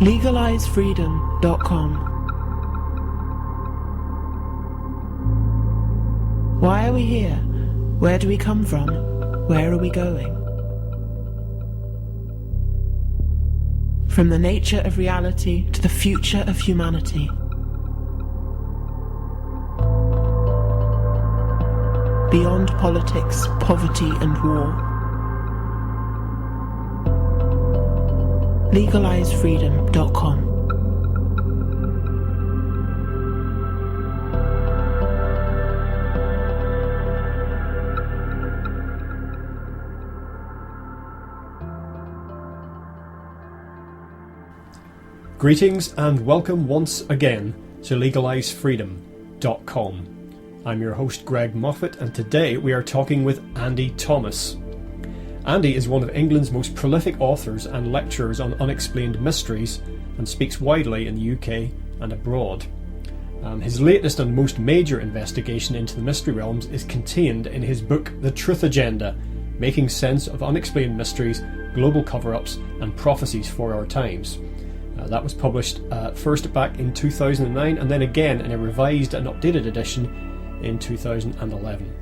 LegalizeFreedom.com. Why are we here? Where do we come from? Where are we going? From the nature of reality to the future of humanity. Beyond politics, poverty and war. LegalizeFreedom.com. Greetings and welcome once again to LegalizeFreedom.com. I'm your host Greg Moffat, and today we are talking with Andy Thomas. Andy is one of England's most prolific authors and lecturers on unexplained mysteries and speaks widely in the UK and abroad. His latest and most major investigation into the mystery realms is contained in his book The Truth Agenda, Making Sense of Unexplained Mysteries, Global Cover-Ups and Prophecies for Our Times. That was published first back in 2009 and then again in a revised and updated edition in 2011.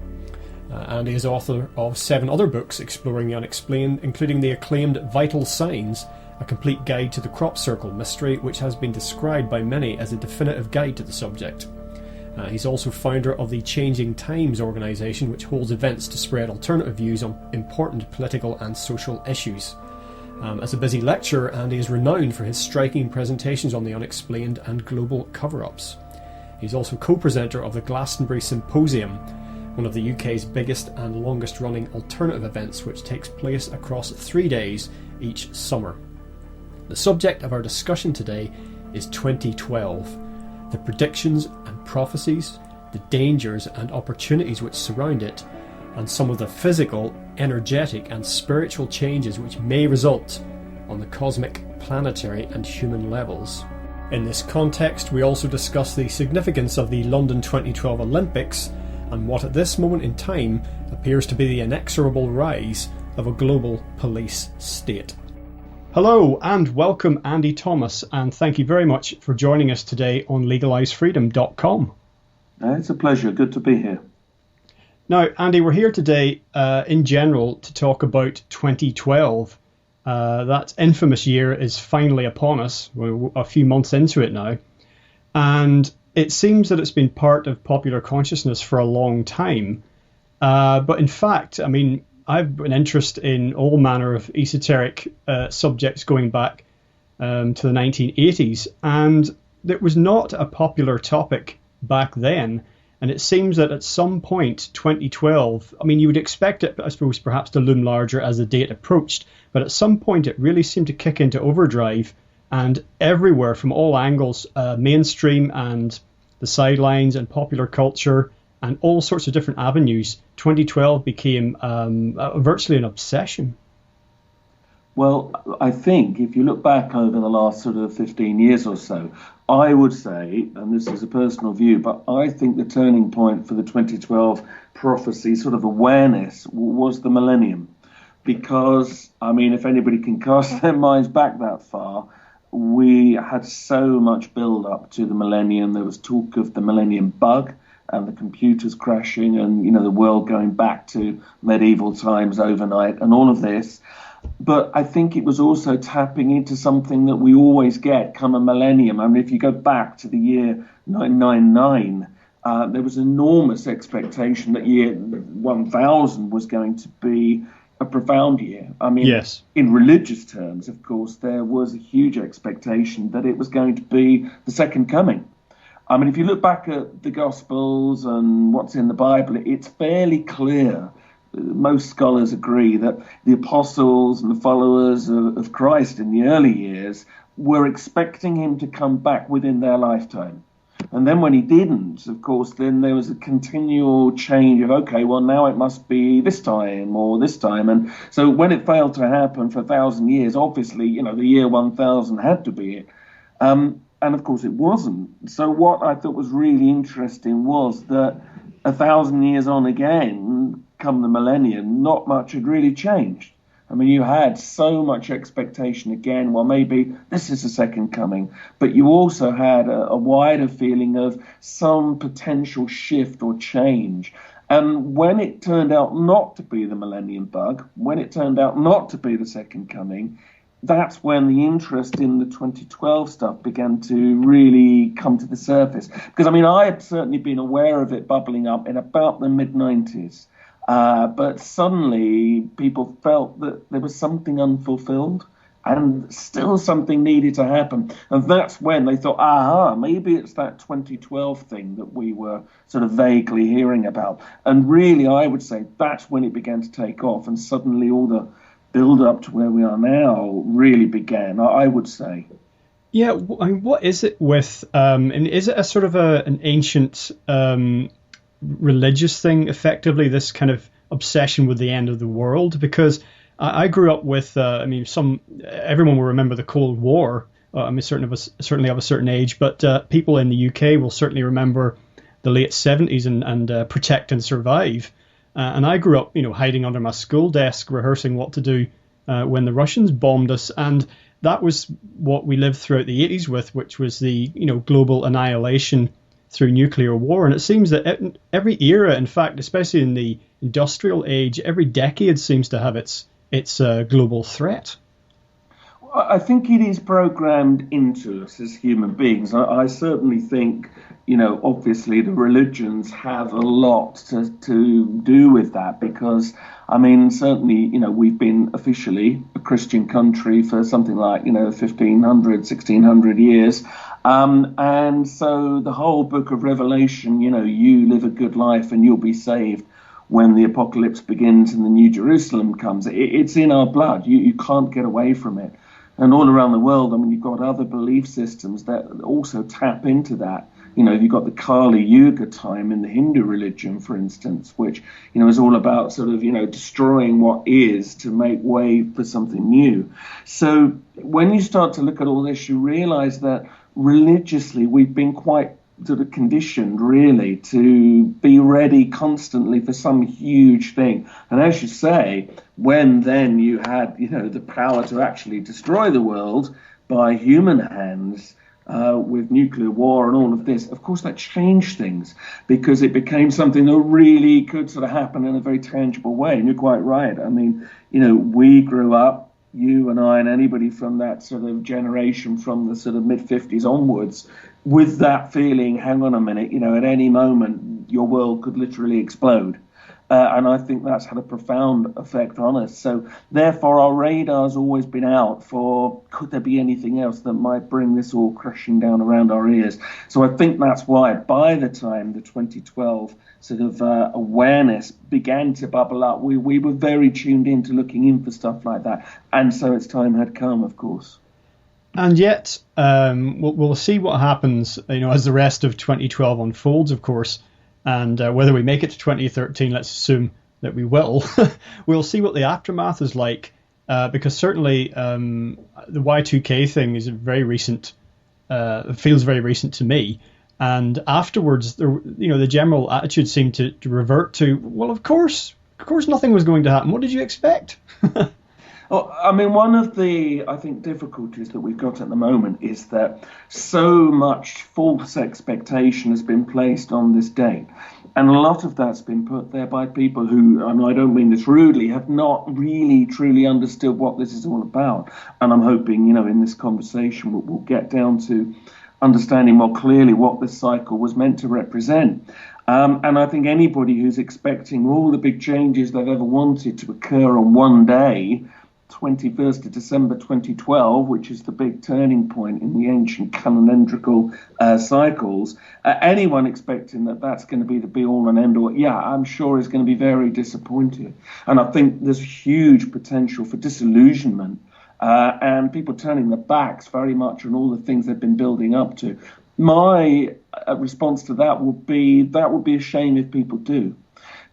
Andy is author of 7 other books exploring the unexplained, including the acclaimed Vital Signs, a complete guide to the crop circle mystery, which has been described by many as a definitive guide to the subject. He's also founder of the Changing Times organisation, which holds events to spread alternative views on important political and social issues. As a busy lecturer, Andy is renowned for his striking presentations on the unexplained and global cover-ups. He's also co-presenter of the Glastonbury Symposium, one of the UK's biggest and longest running alternative events, which takes place across 3 days each summer. The subject of our discussion today is 2012, the predictions and prophecies, the dangers and opportunities which surround it, and some of the physical, energetic and spiritual changes which may result on the cosmic, planetary and human levels. In this context, we also discuss the significance of the London 2012 Olympics and what at this moment in time appears to be the inexorable rise of a global police state. Hello and welcome, Andy Thomas, and thank you very much for joining us today on LegalizeFreedom.com. It's a pleasure. Good to be here. Now, Andy, we're here today in general to talk about 2012. That infamous year is finally upon us. We're a few months into it now. And it seems that it's been part of popular consciousness for a long time. But in fact, I mean, I've an interest in all manner of esoteric subjects going back to the 1980s. And it was not a popular topic back then. And it seems that at some point, 2012, I mean, you would expect it, I suppose, perhaps to loom larger as the date approached. But at some point, it really seemed to kick into overdrive. And everywhere from all angles, mainstream and the sidelines and popular culture and all sorts of different avenues, 2012 became virtually an obsession. Well, I think if you look back over the last sort of 15 years or so, I would say, and this is a personal view, but I think the turning point for the 2012 prophecy sort of awareness was the millennium. Because, I mean, if anybody can cast their minds back that far, we had so much build up to the millennium. There was talk of the millennium bug and the computers crashing and, you know, the world going back to medieval times overnight and all of this. But I think it was also tapping into something that we always get come a millennium. I mean, if you go back to the year 999, there was enormous expectation that year 1000 was going to be a profound year. I mean, yes. In religious terms, of course, there was a huge expectation that it was going to be the second coming. I mean, if you look back at the Gospels and what's in the Bible, it's fairly clear. Most scholars agree that the apostles and the followers of Christ in the early years were expecting him to come back within their lifetime. And then when he didn't, of course, then there was a continual change of, okay, well, now it must be this time or this time. And so when it failed to happen for 1,000 years, obviously, you know, the year 1000 had to be it. And of course, it wasn't. So what I thought was really interesting was that 1,000 years on again, come the millennium, not much had really changed. I mean, you had so much expectation again, well, maybe this is the second coming, but you also had a wider feeling of some potential shift or change. And when it turned out not to be the millennium bug, when it turned out not to be the second coming, that's when the interest in the 2012 stuff began to really come to the surface. Because, I mean, I had certainly been aware of it bubbling up in about the mid-90s. But suddenly people felt that there was something unfulfilled and still something needed to happen. And that's when they thought, maybe it's that 2012 thing that we were sort of vaguely hearing about. And really, I would say that's when it began to take off. And suddenly all the build up to where we are now really began, I would say. Yeah, I mean, what is it with, and is it a sort of an ancient religious thing, effectively, this kind of obsession with the end of the world? Because I grew up with, everyone will remember the Cold War. Certainly of a certain age, but people in the UK will certainly remember the late 70s and Protect and Survive. And I grew up, hiding under my school desk, rehearsing what to do when the Russians bombed us. And that was what we lived throughout the 80s with, which was the, global annihilation through nuclear war. And it seems that every era, in fact, especially in the industrial age, every decade seems to have its global threat. I think it is programmed into us as human beings. I certainly think, obviously the religions have a lot to do with that, because, I mean, certainly, we've been officially a Christian country for something like, 1,500, 1,600 years. And so the whole book of Revelation, you live a good life and you'll be saved when the apocalypse begins and the New Jerusalem comes. It's in our blood. You can't get away from it. And all around the world, I mean, you've got other belief systems that also tap into that. You've got the Kali Yuga time in the Hindu religion, for instance, which, is all about sort of, destroying what is to make way for something new. So when you start to look at all this, you realize that religiously we've been quite sort of conditioned, really, to be ready constantly for some huge thing. And as you say, when then you had, the power to actually destroy the world by human hands, with nuclear war and all of this, of course that changed things, because it became something that really could sort of happen in a very tangible way. And you're quite right. I mean, we grew up, you and I and anybody from that sort of generation from the sort of mid-50s onwards, with that feeling, hang on a minute, at any moment your world could literally explode. And I think that's had a profound effect on us. So therefore, our radar's always been out for, could there be anything else that might bring this all crashing down around our ears? So I think that's why by the time the 2012 sort of awareness began to bubble up, we were very tuned in to looking in for stuff like that. And so its time had come, of course. And yet, we'll see what happens, as the rest of 2012 unfolds, of course. And whether we make it to 2013, let's assume that we will. We'll see what the aftermath is like, because certainly the Y2K thing is very recent. Feels very recent to me. And afterwards, the general attitude seemed to revert to, well, of course nothing was going to happen. What did you expect? Well, I mean, one of the, I think, difficulties that we've got at the moment is that so much false expectation has been placed on this date. And a lot of that's been put there by people who, I don't mean this rudely, have not really truly understood what this is all about. And I'm hoping, in this conversation we'll get down to understanding more clearly what this cycle was meant to represent. And I think anybody who's expecting all the big changes they've ever wanted to occur on one day, 21st of December 2012, which is the big turning point in the ancient calendrical cycles, anyone expecting that that's going to be the be-all and end-all, I'm sure is going to be very disappointed. And I think there's huge potential for disillusionment and people turning their backs very much on all the things they've been building up to. My response to that would be a shame if people do.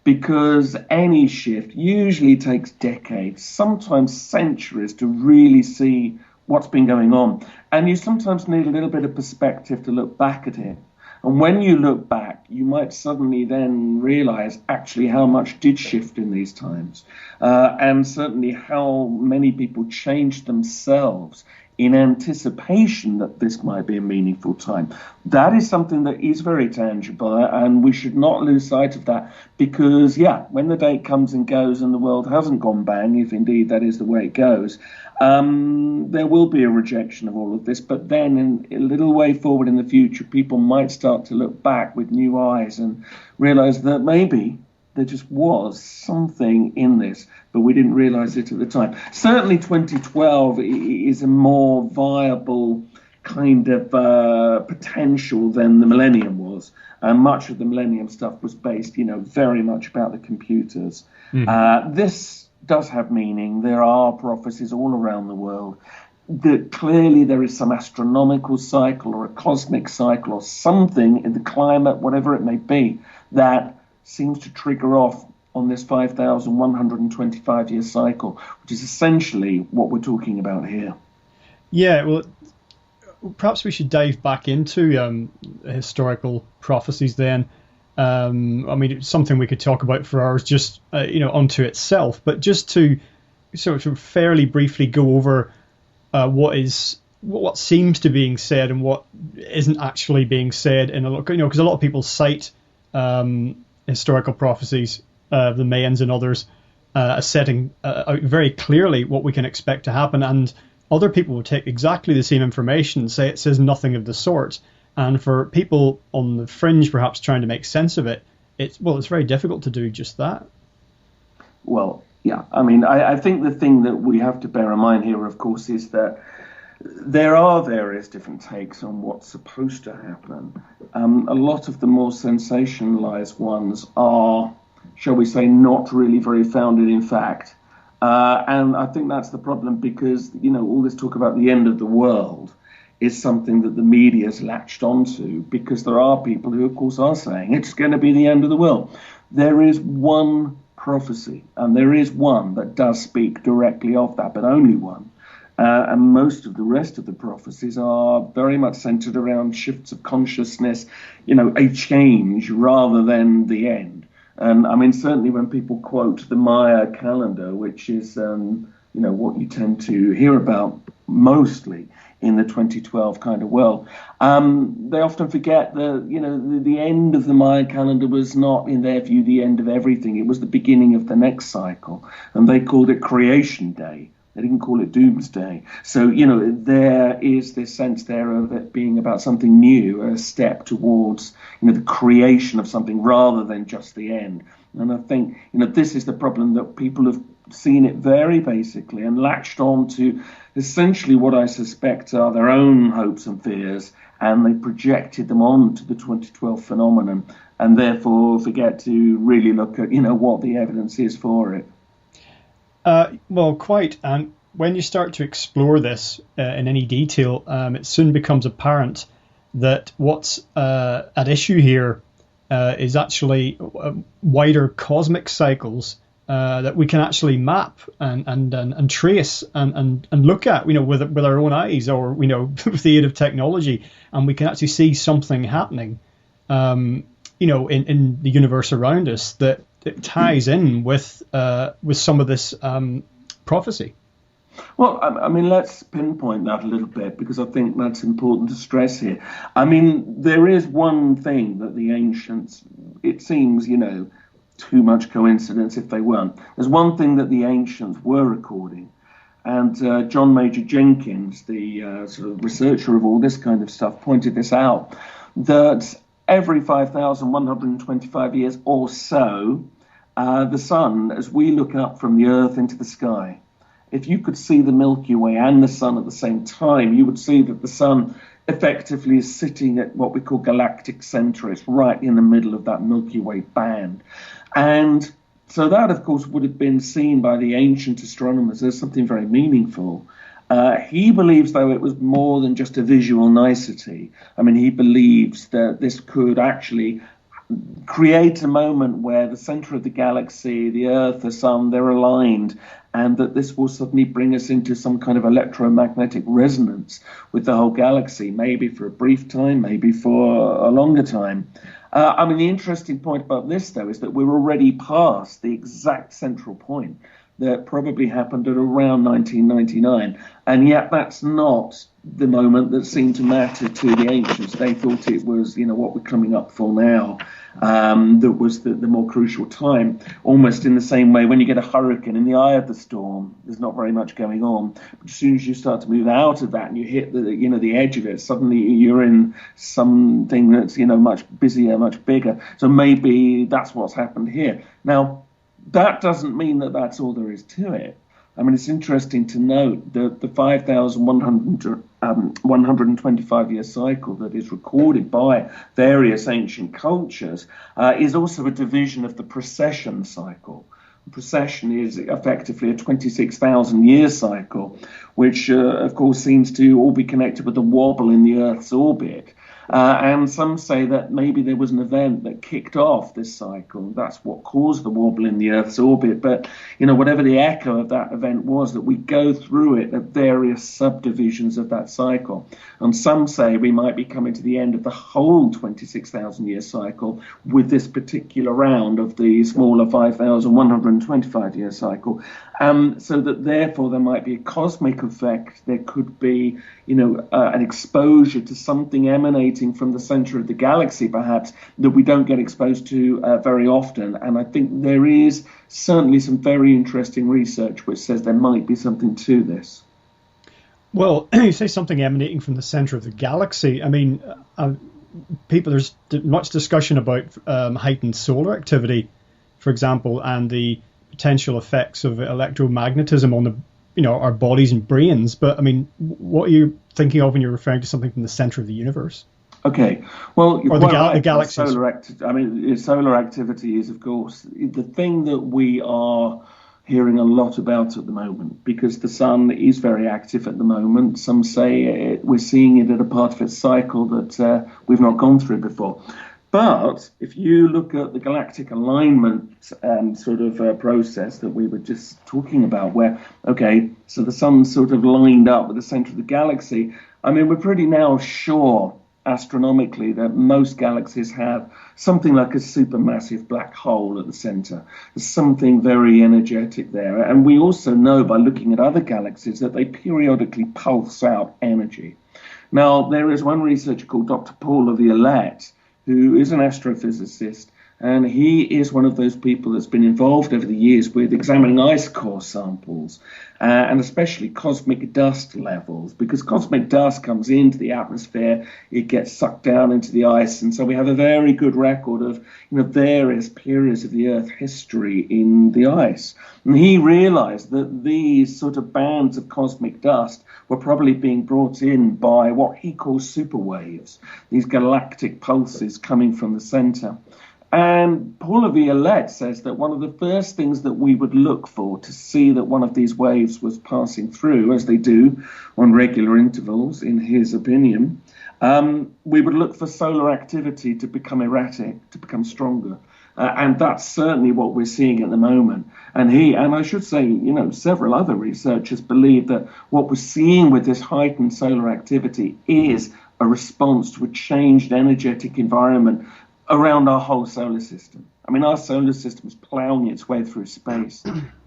Because any shift usually takes decades, sometimes centuries, to really see what's been going on. And you sometimes need a little bit of perspective to look back at it. And when you look back, you might suddenly then realize actually how much did shift in these times, and certainly how many people changed themselves in anticipation that this might be a meaningful time. That is something that is very tangible, and we should not lose sight of that, because, when the date comes and goes and the world hasn't gone bang, if indeed that is the way it goes, there will be a rejection of all of this. But then in a little way forward in the future, people might start to look back with new eyes and realize that maybe there just was something in this, but we didn't realize it at the time. Certainly 2012 is a more viable kind of potential than the millennium was. And much of the millennium stuff was based, very much about the computers. This does have meaning. There are prophecies all around the world that clearly there is some astronomical cycle or a cosmic cycle or something in the climate, whatever it may be, that seems to trigger off on this 5,125-year cycle, which is essentially what we're talking about here. Yeah, well, perhaps we should dive back into historical prophecies then. I mean, it's something we could talk about for hours just, unto itself, but just to sort of fairly briefly go over what seems to be being said and what isn't actually being said in a lot, because a lot of people cite historical prophecies, the Mayans and others, as setting out very clearly what we can expect to happen, and other people will take exactly the same information and say it says nothing of the sort. And for people on the fringe, perhaps trying to make sense of it, it's very difficult to do just that. Well, yeah, I mean, I think the thing that we have to bear in mind here, of course, is that there are various different takes on what's supposed to happen. A lot of the more sensationalized ones are, shall we say, not really very founded in fact. And I think that's the problem, because, all this talk about the end of the world is something that the media's latched onto, because there are people who, of course, are saying it's going to be the end of the world. There is one prophecy, and there is one that does speak directly of that, but only one. And most of the rest of the prophecies are very much centered around shifts of consciousness, a change rather than the end. And I mean, certainly when people quote the Maya calendar, which is, what you tend to hear about mostly in the 2012 kind of world, they often forget that, the end of the Maya calendar was not, in their view, the end of everything. It was the beginning of the next cycle. And they called it Creation Day. They didn't call it Doomsday. So, there is this sense there of it being about something new, a step towards, the creation of something rather than just the end. And I think, this is the problem, that people have seen it very basically and latched on to essentially what I suspect are their own hopes and fears, and they projected them onto the 2012 phenomenon, and therefore forget to really look at, what the evidence is for it. Well, quite. And when you start to explore this in any detail, it soon becomes apparent that what's at issue here is actually wider cosmic cycles that we can actually map and trace and look at, with our own eyes, or with the aid of technology, and we can actually see something happening, in the universe around us that it ties in with some of this prophecy. Well, I mean, let's pinpoint that a little bit, because I think that's important to stress here. I mean, there is one thing that the ancients, it seems, too much coincidence if they weren't. There's one thing that the ancients were recording, and John Major Jenkins, the sort of researcher of all this kind of stuff, pointed this out, that every 5,125 years or so, the sun, as we look up from the Earth into the sky, if you could see the Milky Way and the sun at the same time, you would see that the sun effectively is sitting at what we call galactic center. It's right in the middle of that Milky Way band. And so that, of course, would have been seen by the ancient astronomers as something very meaningful. He believes, though, it was more than just a visual nicety. I mean, he believes that this could actually create a moment where the center of the galaxy, the Earth, the Sun, they're aligned, and that this will suddenly bring us into some kind of electromagnetic resonance with the whole galaxy, maybe for a brief time, maybe for a longer time. The interesting point about this, though, is that we're already past the exact central point that probably happened at around 1999. And yet that's not the moment that seemed to matter to the ancients. They thought it was, what we're coming up for now, that was the more crucial time. Almost in the same way, when you get a hurricane in the eye of the storm, there's not very much going on. But as soon as you start to move out of that and you hit the edge of it, suddenly you're in something that's, much busier, much bigger. So maybe that's what's happened here. Now, that doesn't mean that that's all there is to it. It's interesting to note that the 5,125-year cycle that is recorded by various ancient cultures is also a division of the precession cycle. Precession is effectively a 26,000-year cycle, which, of course, seems to all be connected with the wobble in the Earth's orbit. And some say that maybe there was an event that kicked off this cycle. That's what caused the wobble in the Earth's orbit. But, whatever the echo of that event was, that we go through it at various subdivisions of that cycle. And some say we might be coming to the end of the whole 26,000-year cycle with this particular round of the smaller 5,125-year cycle. So that therefore there might be a cosmic effect. There could be, an exposure to something emanating from the center of the galaxy, perhaps, that we don't get exposed to very often. And I think there is certainly some very interesting research which says there might be something to this. Well, you say something emanating from the center of the galaxy. There's much discussion about heightened solar activity, for example, and the potential effects of electromagnetism on our bodies and brains. But what are you thinking of when you're referring to something from the center of the universe? Okay, well, or the galaxies. Solar activity is, of course, the thing that we are hearing a lot about at the moment, because the sun is very active at the moment. Some say we're seeing it at a part of its cycle that we've not gone through before. But if you look at the galactic alignment process that we were just talking about, where, so the sun's sort of lined up with the center of the galaxy, we're pretty now sure astronomically that most galaxies have something like a supermassive black hole at the center. There's something very energetic there. And we also know by looking at other galaxies that they periodically pulse out energy. Now, there is one researcher called Dr. Paul Laviolette, who is an astrophysicist, and he is one of those people that's been involved over the years with examining ice core samples, and especially cosmic dust levels, because cosmic dust comes into the atmosphere, it gets sucked down into the ice, and so we have a very good record of various periods of the Earth history in the ice. And he realized that these sort of bands of cosmic dust were probably being brought in by what he calls superwaves, these galactic pulses coming from the center. And Paul Laviolette says that one of the first things that we would look for to see that one of these waves was passing through, as they do on regular intervals, in his opinion, we would look for solar activity to become erratic, to become stronger. And that's certainly what we're seeing at the moment. And I should say, several other researchers believe that what we're seeing with this heightened solar activity is a response to a changed energetic environment around our whole solar system. Our solar system is plowing its way through space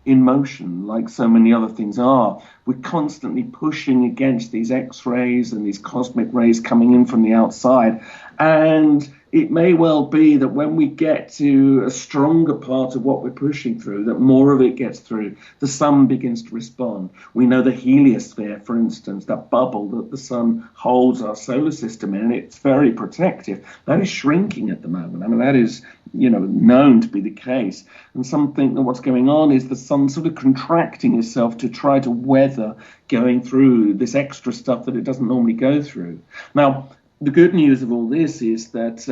in motion, like so many other things are. We're constantly pushing against these X-rays and these cosmic rays coming in from the outside. And it may well be that when we get to a stronger part of what we're pushing through, that more of it gets through, the sun begins to respond. We know the heliosphere, for instance, that bubble that the sun holds our solar system in, it's very protective. That is shrinking at the moment. That is, known to be the case. And some think that what's going on is the sun sort of contracting itself to try to weather going through this extra stuff that it doesn't normally go through. Now, the good news of all this is that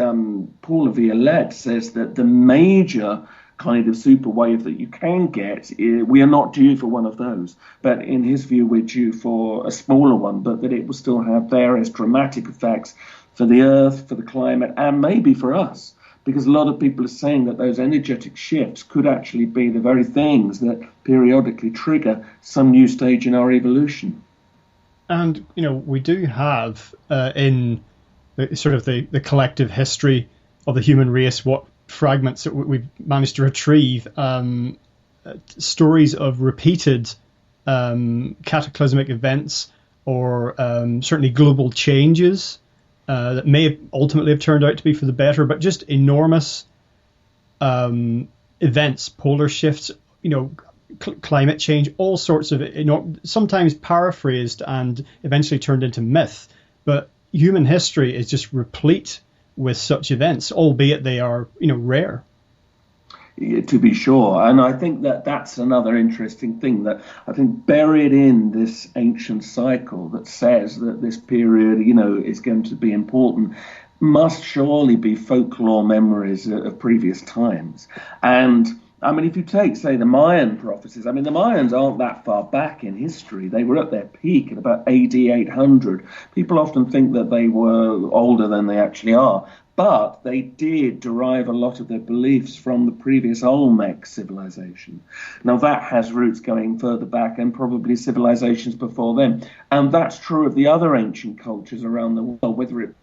Paul Laviolette says that the major kind of super wave that you can get, we are not due for one of those. But in his view, we're due for a smaller one, but that it will still have various dramatic effects for the Earth, for the climate, and maybe for us. because a lot of people are saying that those energetic shifts could actually be the very things that periodically trigger some new stage in our evolution. And, we do have in the collective history of the human race, what fragments that we've managed to retrieve, stories of repeated cataclysmic events or certainly global changes that may ultimately have turned out to be for the better, but just enormous events, polar shifts, climate change, all sorts of, sometimes paraphrased and eventually turned into myth. But human history is just replete with such events, albeit they are, rare. To be sure. And I think that that's another interesting thing, that I think buried in this ancient cycle that says that this period, is going to be important, must surely be folklore memories of previous times. And I mean, if you take, say, the Mayan prophecies, the Mayans aren't that far back in history. They were at their peak at about AD 800. People often think that they were older than they actually are. But they did derive a lot of their beliefs from the previous Olmec civilization. Now, that has roots going further back and probably civilizations before them. And that's true of the other ancient cultures around the world, whether it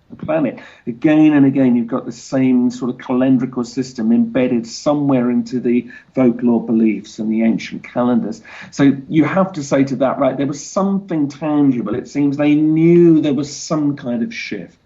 the planet. Again and again, you've got the same sort of calendrical system embedded somewhere into the folklore beliefs and the ancient calendars. So you have to say to that, right, there was something tangible. It seems they knew there was some kind of shift.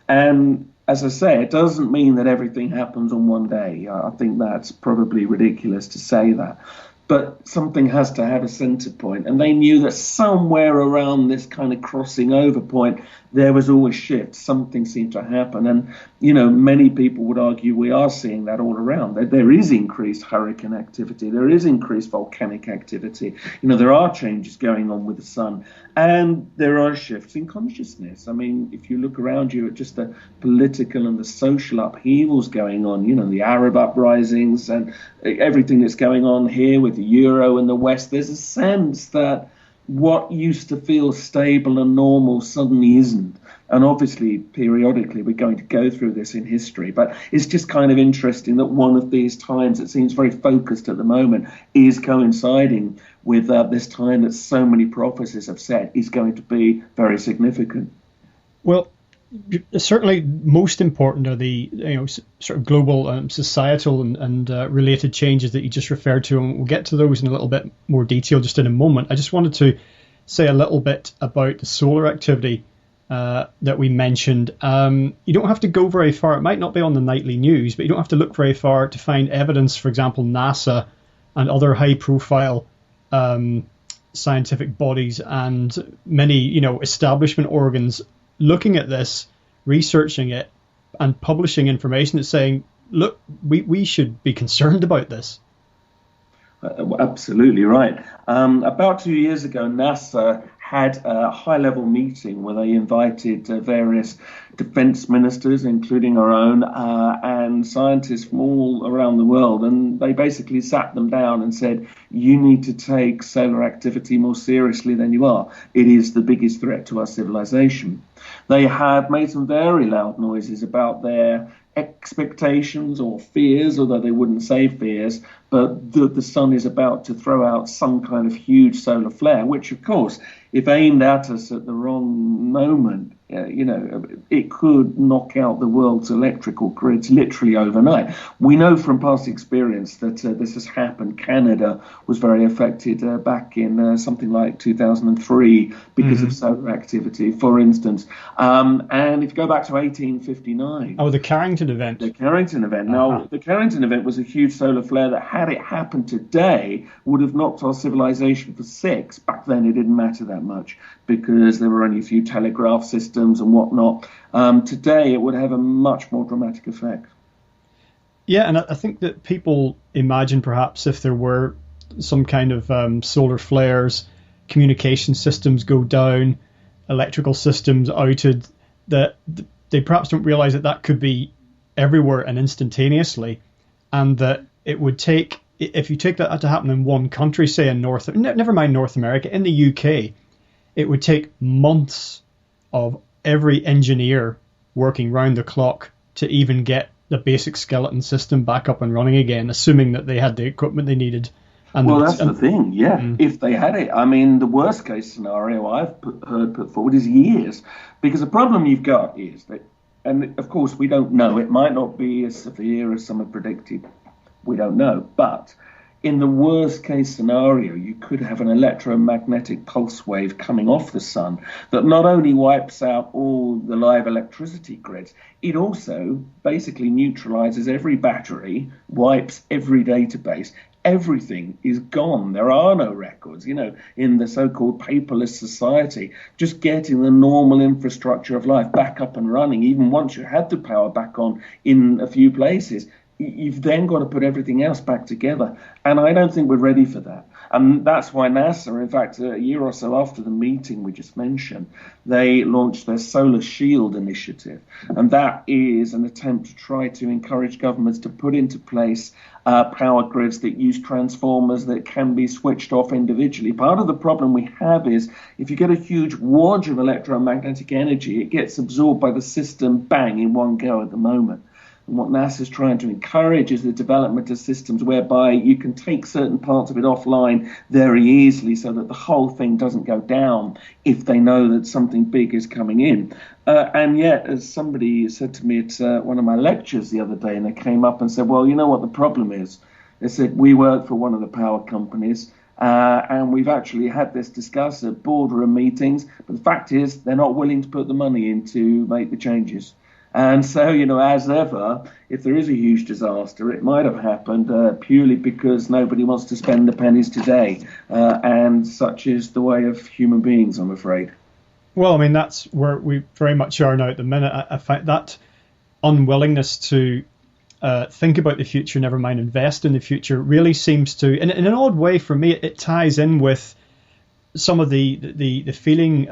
And as I say, it doesn't mean that everything happens on one day. I think that's probably ridiculous to say that. But something has to have a center point. And they knew that somewhere around this kind of crossing over point, there was always shift. Something seemed to happen. And, many people would argue we are seeing that all around. There is increased hurricane activity. There is increased volcanic activity. There are changes going on with the sun. And there are shifts in consciousness. If you look around you at just the political and the social upheavals going on, the Arab uprisings and everything that's going on here with the Euro and the West, there's a sense that what used to feel stable and normal suddenly isn't. And obviously, periodically, we're going to go through this in history. But it's just kind of interesting that one of these times that seems very focused at the moment is coinciding with this time that so many prophecies have said is going to be very significant. Well, certainly most important are the sort of global societal and related changes that you just referred to, and we'll get to those in a little bit more detail just in a moment. I just wanted to say a little bit about the solar activity that we mentioned. You don't have to go very far. It might not be on the nightly news, but you don't have to look very far to find evidence. For example, NASA and other high-profile scientific bodies and many establishment organs looking at this, researching it, and publishing information that's saying, look, we should be concerned about this. Absolutely right. About 2 years ago, NASA had a high-level meeting where they invited various defense ministers, including our own, and scientists from all around the world. And they basically sat them down and said, you need to take solar activity more seriously than you are. It is the biggest threat to our civilization. They had made some very loud noises about their expectations or fears, although they wouldn't say fears, but the sun is about to throw out some kind of huge solar flare, which, of course, if aimed at us at the wrong moment, it could knock out the world's electrical grids literally overnight. We know from past experience that this has happened. Canada was very affected back in something like 2003 because of solar activity, for instance. And if you go back to 1859... Oh, the Carrington event. The Carrington event. Now, the Carrington event was a huge solar flare that, had it happened today, would have knocked our civilization for six. Back then, it didn't matter that much because there were only a few telegraph systems and whatnot. Today, it would have a much more dramatic effect. Yeah, and I think that people imagine perhaps if there were some kind of solar flares, communication systems go down, electrical systems outed, that they perhaps don't realize that that could be everywhere and instantaneously, and that it would take, if you take that to happen in one country, say in never mind North America, in the UK, it would take months of every engineer working round the clock to even get the basic skeleton system back up and running again, assuming that they had the equipment they needed. And well, that's the thing, yeah. If they had it, I mean, the worst case scenario I've heard put forward is years, because the problem you've got is that, and of course we don't know, it might not be as severe as some have predicted, we don't know, but in the worst case scenario, you could have an electromagnetic pulse wave coming off the sun that not only wipes out all the live electricity grids, it also basically neutralizes every battery, wipes every database. Everything is gone. There are no records, in the so-called paperless society. Just getting the normal infrastructure of life back up and running, even once you had the power back on in a few places, you've then got to put everything else back together. And I don't think we're ready for that. And that's why NASA, in fact, a year or so after the meeting we just mentioned, they launched their Solar Shield initiative. And that is an attempt to try to encourage governments to put into place power grids that use transformers that can be switched off individually. Part of the problem we have is if you get a huge wad of electromagnetic energy, it gets absorbed by the system, bang, in one go at the moment. And what NASA is trying to encourage is the development of systems whereby you can take certain parts of it offline very easily so that the whole thing doesn't go down if they know that something big is coming in. And yet, as somebody said to me at one of my lectures the other day, and they came up and said, well, you know what the problem is? They said, we work for one of the power companies, and we've actually had this discussed at boardroom meetings, but the fact is they're not willing to put the money in to make the changes. And so, as ever, if there is a huge disaster, it might have happened purely because nobody wants to spend the pennies today. And such is the way of human beings, I'm afraid. Well, I mean, that's where we very much are now at the minute. I find that unwillingness to think about the future, never mind invest in the future, really seems to, in an odd way for me, it ties in with some of the feeling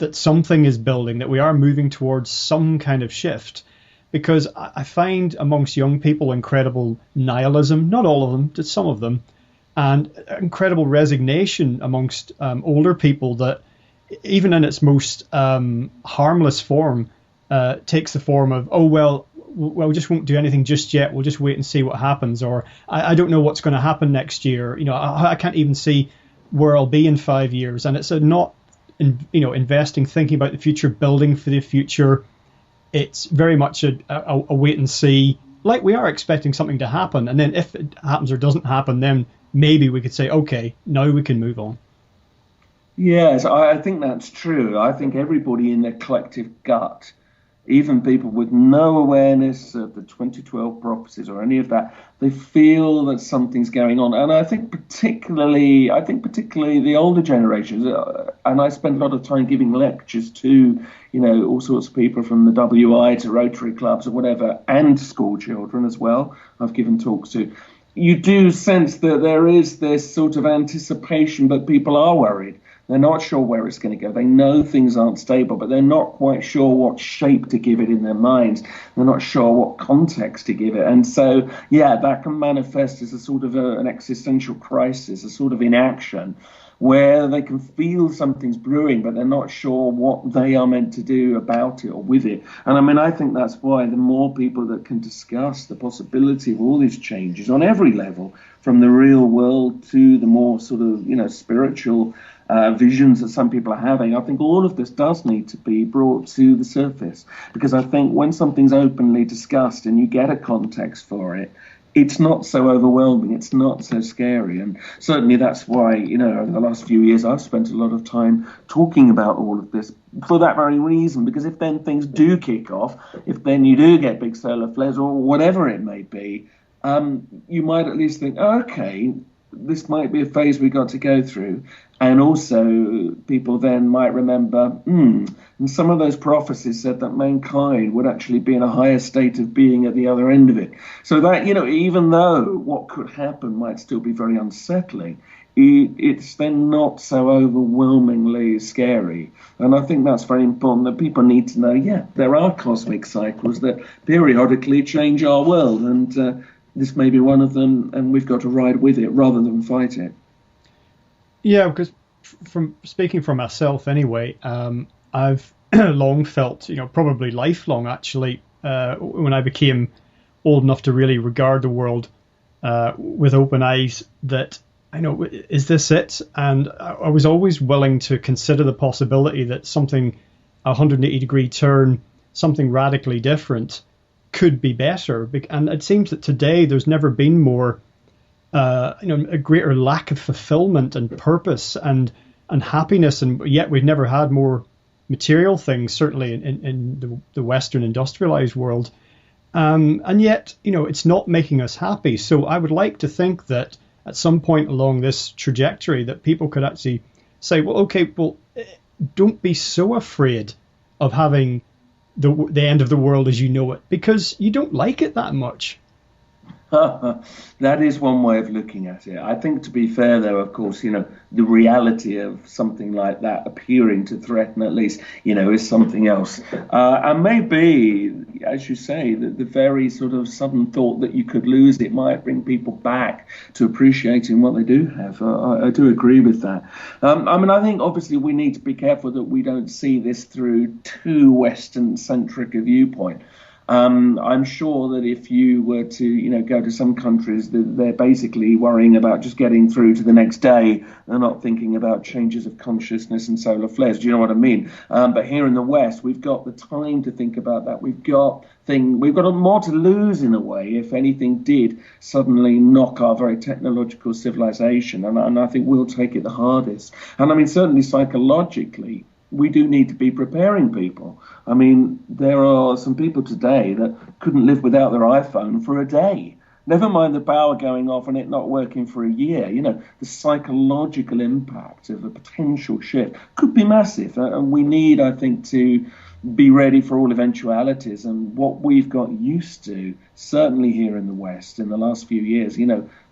that something is building, that we are moving towards some kind of shift. Because I find amongst young people incredible nihilism, not all of them, just some of them, and incredible resignation amongst older people that even in its most harmless form takes the form of, oh, well, we just won't do anything just yet. We'll just wait and see what happens. Or I don't know what's going to happen next year. I can't even see where I'll be in 5 years. And it's not investing, thinking about the future, building for the future. It's very much a wait and see, like we are expecting something to happen. And then if it happens or doesn't happen, then maybe we could say, okay, now we can move on. Yes, I think that's true. I think everybody in their collective gut, even people with no awareness of the 2012 prophecies or any of that, they feel that something's going on. And I think particularly the older generations, and I spend a lot of time giving lectures to, all sorts of people from the WI to Rotary clubs or whatever, and school children as well. I've given talks to. You do sense that there is this sort of anticipation, but people are worried. They're not sure where it's going to go. They know things aren't stable, but they're not quite sure what shape to give it in their minds. They're not sure what context to give it. And so, that can manifest as a sort of an existential crisis, a sort of inaction, where they can feel something's brewing, but they're not sure what they are meant to do about it or with it. And I mean, I think that's why the more people that can discuss the possibility of all these changes on every level, from the real world to the more sort of, spiritual visions that some people are having, I think all of this does need to be brought to the surface, because I think when something's openly discussed and you get a context for it, it's not so overwhelming, it's not so scary. And certainly that's why, over the last few years, I've spent a lot of time talking about all of this for that very reason, because if then things do kick off, if then you do get big solar flares or whatever it may be, you might at least think, okay, this might be a phase we got to go through. And also people then might remember, and some of those prophecies said that mankind would actually be in a higher state of being at the other end of it. So that, even though what could happen might still be very unsettling, it's then not so overwhelmingly scary. And I think that's very important, that people need to know, there are cosmic cycles that periodically change our world. And this may be one of them, and we've got to ride with it rather than fight it. Yeah, because from speaking for myself anyway, I've long felt, probably lifelong actually, when I became old enough to really regard the world with open eyes, that I know, is this it? And I was always willing to consider the possibility that something, a 180-degree turn, something radically different, could be better. And it seems that today there's never been more, a greater lack of fulfillment and purpose and happiness, and yet we've never had more material things, certainly in the Western industrialized world. And yet, it's not making us happy. So I would like to think that at some point along this trajectory that people could actually say, don't be so afraid of having the end of the world as you know it, because you don't like it that much. That is one way of looking at it. I think, to be fair, though, of course, the reality of something like that appearing to threaten, at least, is something else. And maybe, as you say, the very sort of sudden thought that you could lose it might bring people back to appreciating what they do have. I do agree with that. I think, obviously, we need to be careful that we don't see this through too Western-centric a viewpoint. I'm sure that if you were to, go to some countries, they're basically worrying about just getting through to the next day. They're not thinking about changes of consciousness and solar flares. Do you know what I mean? But here in the West, we've got the time to think about that. We've got more to lose, in a way, if anything did suddenly knock our very technological civilization. And I think we'll take it the hardest. And certainly psychologically, we do need to be preparing people. There are some people today that couldn't live without their iPhone for a day. Never mind the power going off and it not working for a year. The psychological impact of a potential shift could be massive. And we need, I think, to be ready for all eventualities. And what we've got used to, certainly here in the West in the last few years,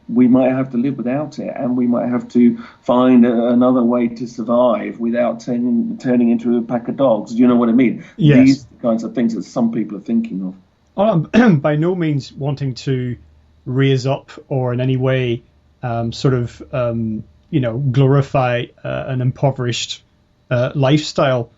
we might have to live without it, and we might have to find another way to survive without turning into a pack of dogs. Do you know what I mean? Yes. These are the kinds of things that some people are thinking of. Well, I'm by no means wanting to raise up or in any way glorify an impoverished lifestyle.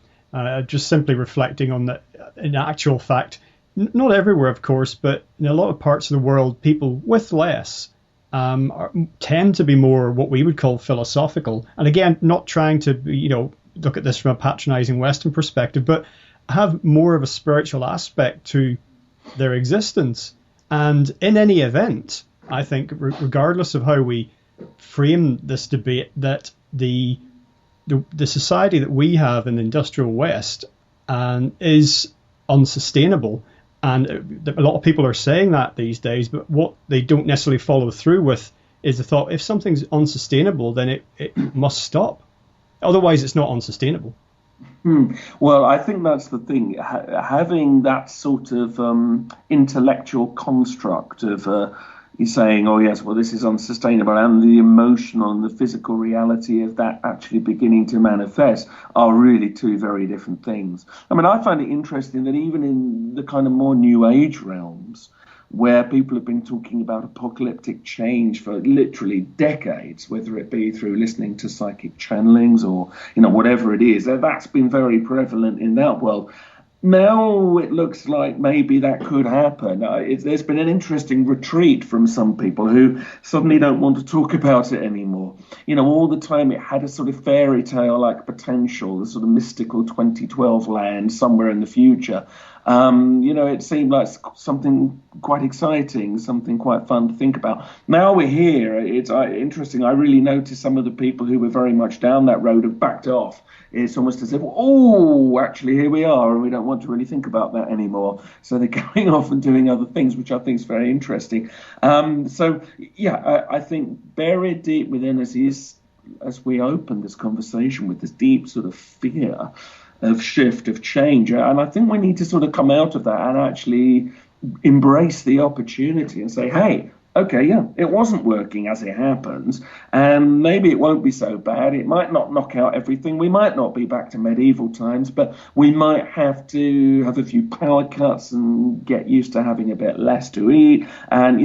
Just simply reflecting on that, in actual fact, not everywhere, of course, but in a lot of parts of the world, people with less tend to be more what we would call philosophical. And again, not trying to, look at this from a patronizing Western perspective, but have more of a spiritual aspect to their existence. And in any event, I think, regardless of how we frame this debate, that the society that we have in the industrial West is unsustainable. And a lot of people are saying that these days, but what they don't necessarily follow through with is the thought, if something's unsustainable, then it must stop. Otherwise, it's not unsustainable. Well, I think that's the thing. Having that sort of intellectual construct of you're saying, oh, yes, well, this is unsustainable, and the emotional and the physical reality of that actually beginning to manifest are really two very different things. I find it interesting that even in the kind of more New Age realms, where people have been talking about apocalyptic change for literally decades, whether it be through listening to psychic channelings or, whatever it is, that's been very prevalent in that world. Now it looks like maybe that could happen. There's been an interesting retreat from some people who suddenly don't want to talk about it anymore. All the time it had a sort of fairy tale-like potential, the sort of mystical 2012 land somewhere in the future. It seemed like something quite exciting, something quite fun to think about. Now we're here. It's interesting. I really noticed some of the people who were very much down that road have backed off. It's almost as if, actually, here we are, and we don't want to really think about that anymore. So they're going off and doing other things, which I think is very interesting. I think buried deep within us is, as we open this conversation with this deep sort of fear of shift, of change. And I think we need to sort of come out of that and actually embrace the opportunity and say, hey, okay, yeah, it wasn't working as it happens, and maybe it won't be so bad. It might not knock out everything. We might not be back to medieval times, but we might have to have a few power cuts and get used to having a bit less to eat. And,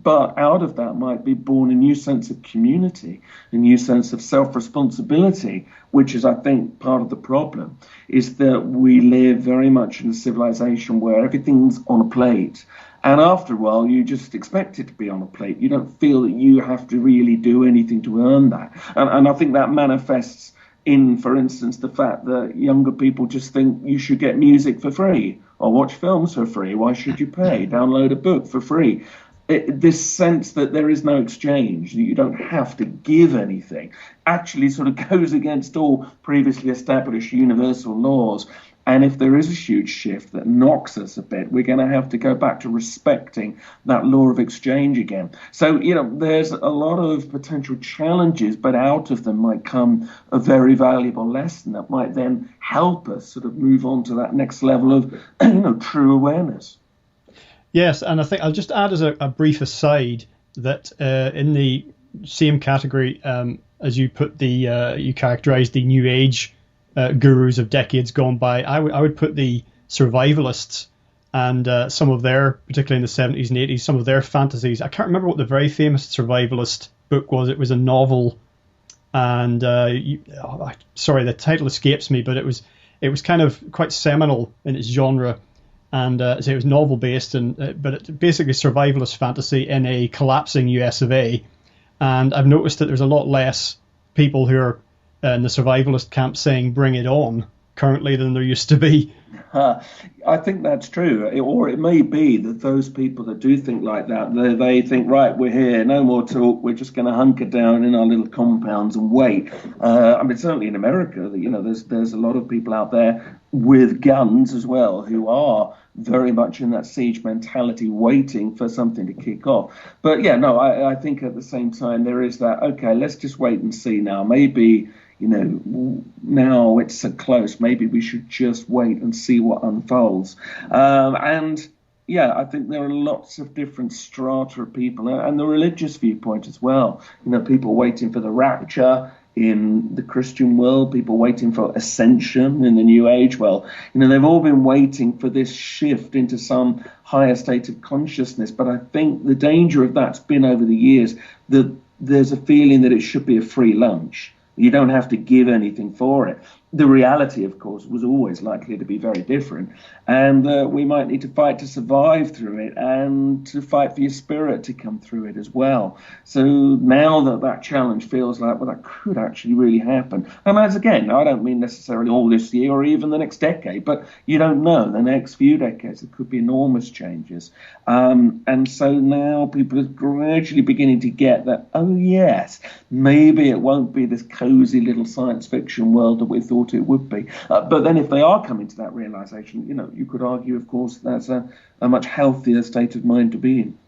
but out of that might be born a new sense of community, a new sense of self-responsibility, which is, I think, part of the problem, is that we live very much in a civilization where everything's on a plate. And after a while, you just expect it to be on a plate. You don't feel that you have to really do anything to earn that. And I think that manifests in, for instance, the fact that younger people just think you should get music for free or watch films for free. Why should you pay? Download a book for free. This sense that there is no exchange, that you don't have to give anything, actually sort of goes against all previously established universal laws. And if there is a huge shift that knocks us a bit, we're going to have to go back to respecting that law of exchange again. So, there's a lot of potential challenges, but out of them might come a very valuable lesson that might then help us sort of move on to that next level of, true awareness. Yes, and I think I'll just add as a brief aside that in the same category as you put you characterised the New Age gurus of decades gone by, I would put the survivalists and some of their, particularly in the 70s and 80s, some of their fantasies. I can't remember what the very famous survivalist book was. It was a novel, and sorry, the title escapes me, but it was kind of quite seminal in its genre, and so it was novel based, but it's basically survivalist fantasy in a collapsing US of A. And I've noticed that there's a lot less people who are in the survivalist camp saying "bring it on" currently than there used to be. I think that's true. Or it may be that those people that do think like that, they think, right, we're here, no more talk, we're just going to hunker down in our little compounds and wait. Certainly in America, there's a lot of people out there with guns as well who are very much in that siege mentality, waiting for something to kick off. But yeah, no, I think at the same time there is that, okay, let's just wait and see now. Maybe, now it's so close, maybe we should just wait and see what unfolds. And yeah, I think there are lots of different strata of people, and the religious viewpoint as well. People waiting for the rapture in the Christian world, people waiting for ascension in the New Age. Well, they've all been waiting for this shift into some higher state of consciousness. But I think the danger of that's been over the years that there's a feeling that it should be a free lunch. You don't have to give anything for it. The reality, of course, was always likely to be very different. And we might need to fight to survive through it and to fight for your spirit to come through it as well. So now that challenge feels like, well, that could actually really happen. And as again, I don't mean necessarily all this year or even the next decade, but you don't know. The next few decades, there could be enormous changes. And so now people are gradually beginning to get that, oh, yes, maybe it won't be this cozy little science fiction world that we thought it would be. But then if they are coming to that realization, you could argue, of course, that's a much healthier state of mind to be in.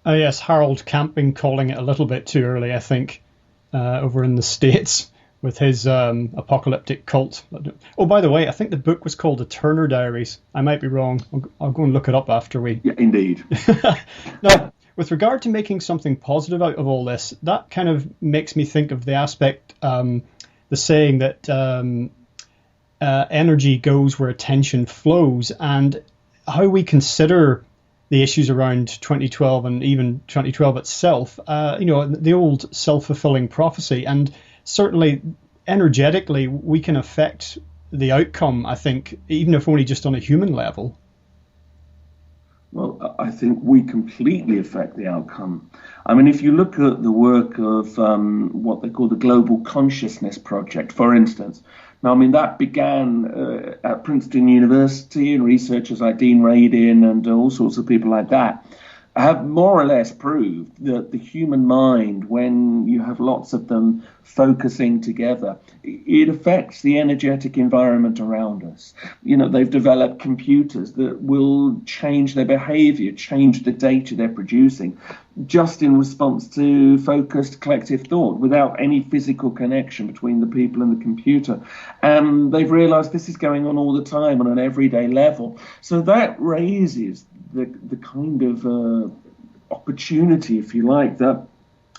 Yes, Harold Camping calling it a little bit too early, I think, over in the States with his apocalyptic cult. Oh, by the way, I think the book was called The Turner Diaries. I might be wrong. I'll go and look it up after we... Yeah, indeed. Now, with regard to making something positive out of all this, that kind of makes me think of the aspect... the saying that energy goes where attention flows, and how we consider the issues around 2012 and even 2012 itself, the old self-fulfilling prophecy. And certainly energetically we can affect the outcome, I think, even if only just on a human level. Well, I think we completely affect the outcome. I mean, if you look at the work of what they call the Global Consciousness Project, for instance, now, I mean, that began at Princeton University, and researchers like Dean Radin and all sorts of people like that have more or less proved that the human mind, when you have lots of them focusing together, it affects the energetic environment around us. They've developed computers that will change their behavior, change the data they're producing, just in response to focused collective thought, without any physical connection between the people and the computer. And they've realized this is going on all the time on an everyday level. So that raises the kind of opportunity, if you like, that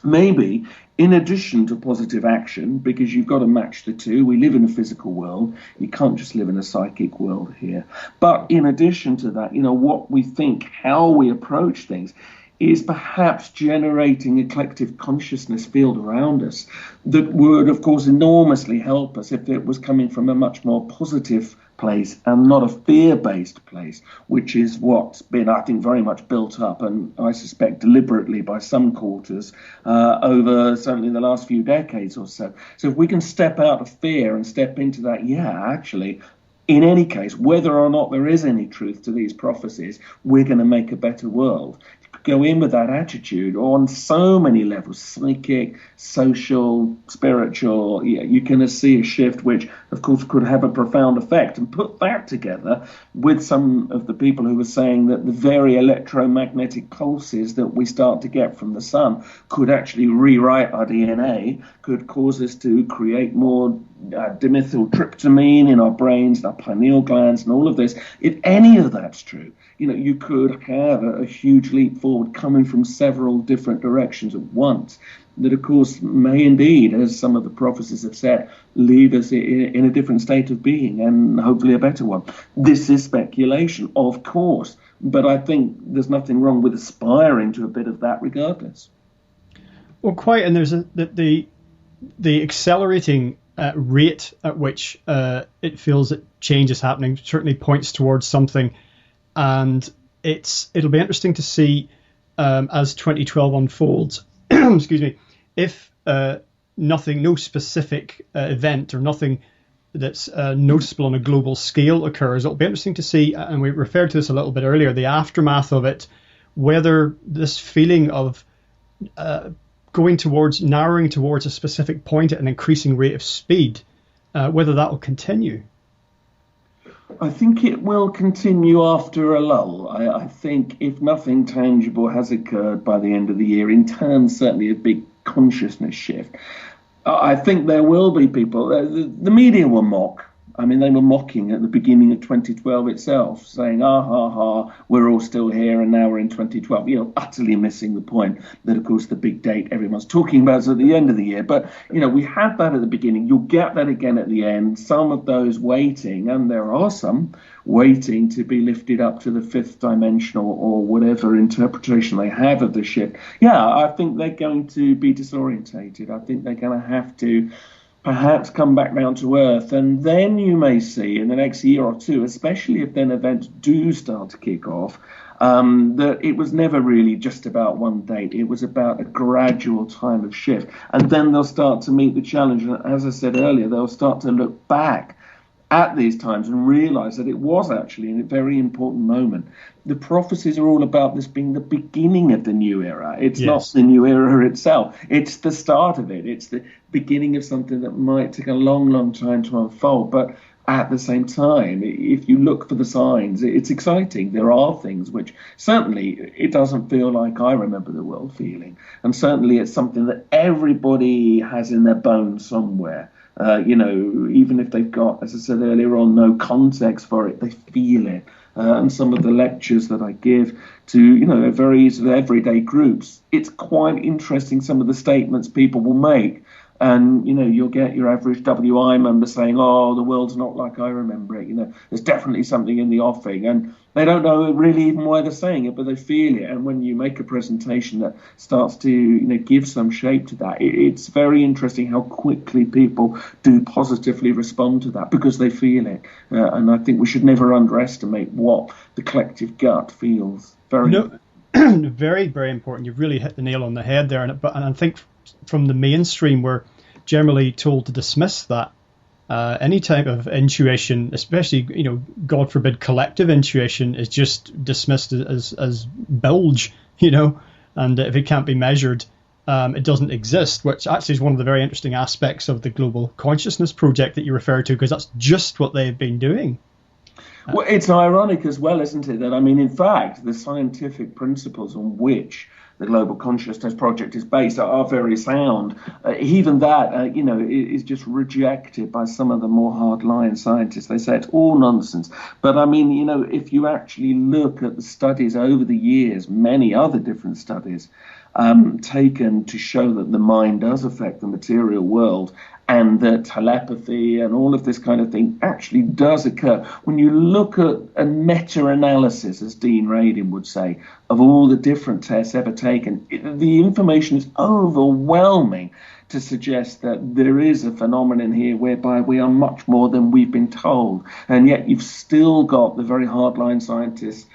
maybe in addition to positive action, because you've got to match the two, we live in a physical world, you can't just live in a psychic world here. But in addition to that, what we think, how we approach things, is perhaps generating a collective consciousness field around us that would, of course, enormously help us if it was coming from a much more positive place and not a fear-based place, which is what's been, I think, very much built up, and I suspect deliberately by some quarters over certainly the last few decades or so. So if we can step out of fear and step into that, actually, in any case, whether or not there is any truth to these prophecies, we're going to make a better world. Go in with that attitude on so many levels, psychic, social, spiritual, you're going to see a shift which, of course, could have a profound effect. And put that together with some of the people who were saying that the very electromagnetic pulses that we start to get from the sun could actually rewrite our DNA, could cause us to create more dimethyltryptamine in our brains, our pineal glands, and all of this. If any of that's true, you could have a huge leap forward coming from several different directions at once that, of course, may indeed, as some of the prophecies have said, leave us in a different state of being and hopefully a better one. This is speculation, of course, but I think there's nothing wrong with aspiring to a bit of that regardless. Well, quite, and there's the accelerating rate at which it feels that change is happening certainly points towards something. And it'll be interesting to see as 2012 unfolds, excuse me, if no specific event or nothing that's noticeable on a global scale occurs. It'll be interesting to see, and we referred to this a little bit earlier, the aftermath of it, whether this feeling of narrowing towards a specific point at an increasing rate of speed, whether that will continue. I think it will continue after a lull. I think if nothing tangible has occurred by the end of the year, in terms certainly of big consciousness shift, I think there will be people, the media will mock. I mean, they were mocking at the beginning of 2012 itself, saying, we're all still here and now we're in 2012, utterly missing the point that, of course, the big date everyone's talking about is at the end of the year. But, we had that at the beginning. You'll get that again at the end. Some of those waiting, and there are some, waiting to be lifted up to the fifth dimensional or whatever interpretation they have of the shift. I think they're going to be disorientated. I think they're going to have to perhaps come back down to earth, and then you may see in the next year or two, especially if then events do start to kick off, that it was never really just about one date. It was about a gradual time of shift, and then they'll start to meet the challenge. And as I said earlier, they'll start to look back at these times and realize that it was actually a very important moment. The prophecies are all about this being the beginning of the new era. It's not the new era itself. It's the start of it. It's the beginning of something that might take a long, long time to unfold. But at the same time, if you look for the signs, it's exciting. There are things which certainly it doesn't feel like I remember the world feeling. And certainly it's something that everybody has in their bones somewhere. Even if they've got, as I said earlier on, no context for it, they feel it. And some of the lectures that I give to, very sort of everyday groups, it's quite interesting some of the statements people will make. And, you'll get your average WI member saying, the world's not like I remember it. There's definitely something in the offing. And they don't know really even why they're saying it, but they feel it. And when you make a presentation that starts to, give some shape to that, it's very interesting how quickly people do positively respond to that because they feel it. And I think we should never underestimate what the collective gut feels. Very, very important. You've really hit the nail on the head there. And I think from the mainstream, we're generally told to dismiss that. Any type of intuition, especially, God forbid, collective intuition, is just dismissed as bilge, and if it can't be measured, it doesn't exist, which actually is one of the very interesting aspects of the Global Consciousness Project that you referred to, because that's just what they've been doing. Well, it's ironic as well, isn't it? That, I mean, in fact, the scientific principles on which the Global Consciousness Project is based are very sound. Even that, is just rejected by some of the more hardline scientists. They say it's all nonsense. But I mean, if you actually look at the studies over the years, many other different studies taken to show that the mind does affect the material world, and that telepathy and all of this kind of thing actually does occur. When you look at a meta-analysis, as Dean Radin would say, of all the different tests ever taken, the information is overwhelming to suggest that there is a phenomenon here whereby we are much more than we've been told. And yet you've still got the very hardline scientists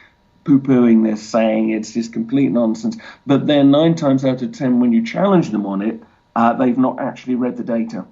poo-pooing this, saying it's just complete nonsense. But then 9 times out of 10, when you challenge them on it, they've not actually read the data.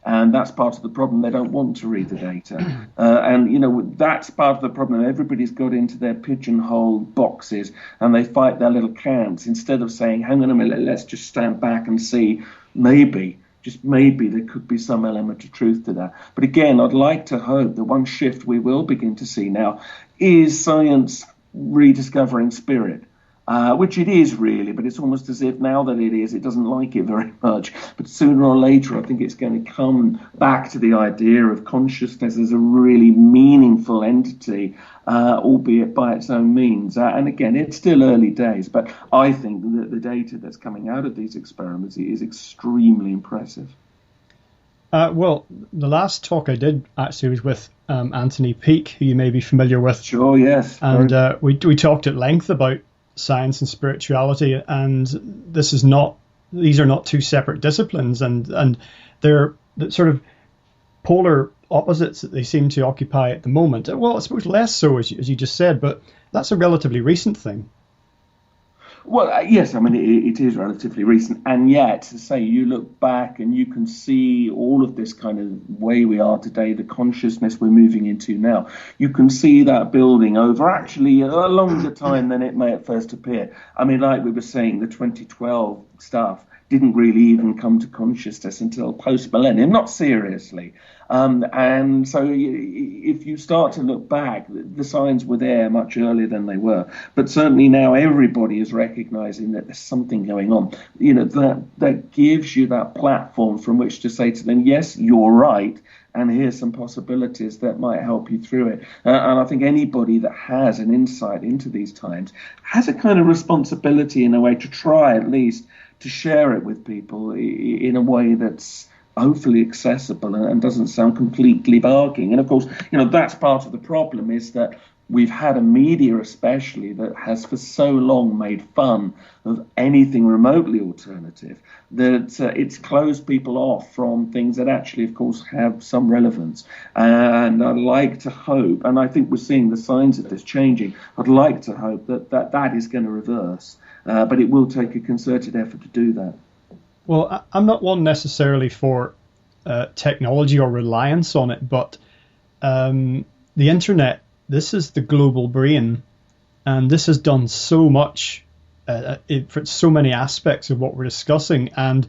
And that's part of the problem. They don't want to read the data. That's part of the problem. Everybody's got into their pigeonholed boxes and they fight their little camps instead of saying, hang on a minute, let's just stand back and see, maybe, just maybe, there could be some element of truth to that. But again, I'd like to hope that one shift we will begin to see now is science rediscovering spirit. Which it is really, but it's almost as if now that it is, it doesn't like it very much. But sooner or later, I think it's going to come back to the idea of consciousness as a really meaningful entity, albeit by its own means. And again, it's still early days, but I think that the data that's coming out of these experiments is extremely impressive. Well, the last talk I did actually was with Anthony Peake, who you may be familiar with. Sure, yes. And we talked at length about science and spirituality, and these are not two separate disciplines, and they're the sort of polar opposites that they seem to occupy at the moment. Well, I suppose less so, as you just said, but that's a relatively recent thing. Well, yes, I mean, it is relatively recent. And yet, to say, you look back and you can see all of this kind of way we are today, the consciousness we're moving into now. You can see that building over actually a longer time than it may at first appear. I mean, like we were saying, the 2012 stuff didn't really even come to consciousness until post-millennium, not seriously. And so if you start to look back, the signs were there much earlier than they were. But certainly now everybody is recognizing that there's something going on. That gives you that platform from which to say to them, yes, you're right, and here's some possibilities that might help you through it. And I think anybody that has an insight into these times has a kind of responsibility in a way to try at least to share it with people in a way that's hopefully accessible and doesn't sound completely barking. And of course, that's part of the problem, is that we've had a media especially that has for so long made fun of anything remotely alternative that it's closed people off from things that actually, of course, have some relevance. And I'd like to hope, and I think we're seeing the signs of this changing, I'd like to hope that is going to reverse. But it will take a concerted effort to do that. Well, I'm not one necessarily for technology or reliance on it, but the internet, this is the global brain, and this has done so much for so many aspects of what we're discussing. And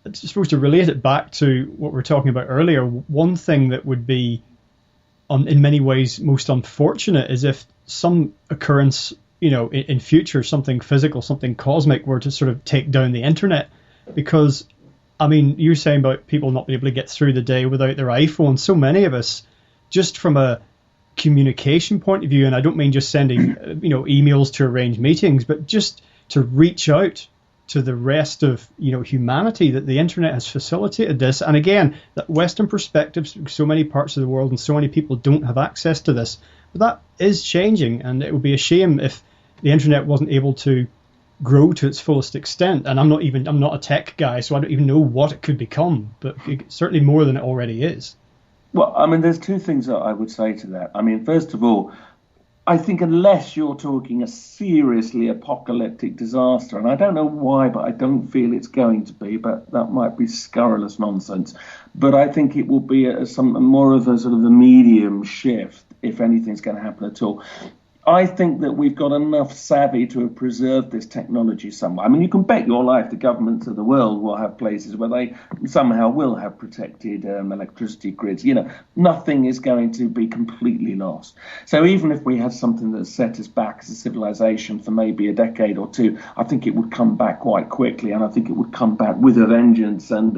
it's supposed to relate it back to what we were talking about earlier. One thing that would be, in many ways, most unfortunate is if some occurrence, in future, something physical, something cosmic were to sort of take down the internet. Because, I mean, you're saying about people not being able to get through the day without their iPhone. So many of us, just from a communication point of view, and I don't mean just sending, emails to arrange meetings, but just to reach out to the rest of, humanity, that the internet has facilitated this. And again, that Western perspectives, so many parts of the world and so many people don't have access to this. But that is changing, and it would be a shame if the internet wasn't able to grow to its fullest extent. And I'm not a tech guy, so I don't even know what it could become, but certainly more than it already is. Well, I mean, there's two things that I would say to that. I mean, first of all, I think unless you're talking a seriously apocalyptic disaster, and I don't know why, but I don't feel it's going to be, but that might be scurrilous nonsense. But I think it will be more of a sort of a medium shift, if anything's going to happen at all. I think that we've got enough savvy to have preserved this technology somewhere. I mean, you can bet your life the governments of the world will have places where they somehow will have protected electricity grids. Nothing is going to be completely lost. So even if we had something that set us back as a civilization for maybe a decade or two, I think it would come back quite quickly, and I think it would come back with a vengeance and,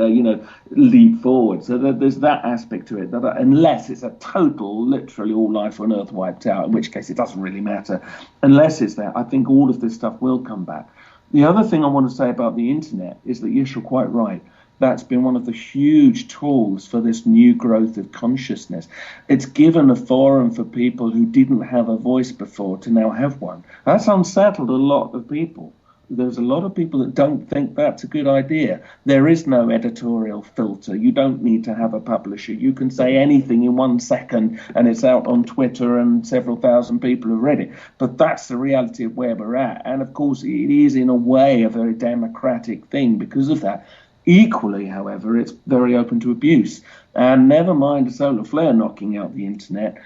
leap forward. So there's that aspect to it, that unless it's a total, literally all life on Earth wiped out, in which case it doesn't really matter. Unless it's there, I think all of this stuff will come back. The other thing I want to say about the internet is that, yes, you're quite right. That's been one of the huge tools for this new growth of consciousness. It's given a forum for people who didn't have a voice before to now have one. That's unsettled a lot of people. There's a lot of people that don't think that's a good idea. There is no editorial filter. You don't need to have a publisher. You can say anything in 1 second and it's out on Twitter and several thousand people have read it. But that's the reality of where we're at. And of course, it is in a way a very democratic thing because of that. Equally, however, it's very open to abuse. And never mind a solar flare knocking out the internet,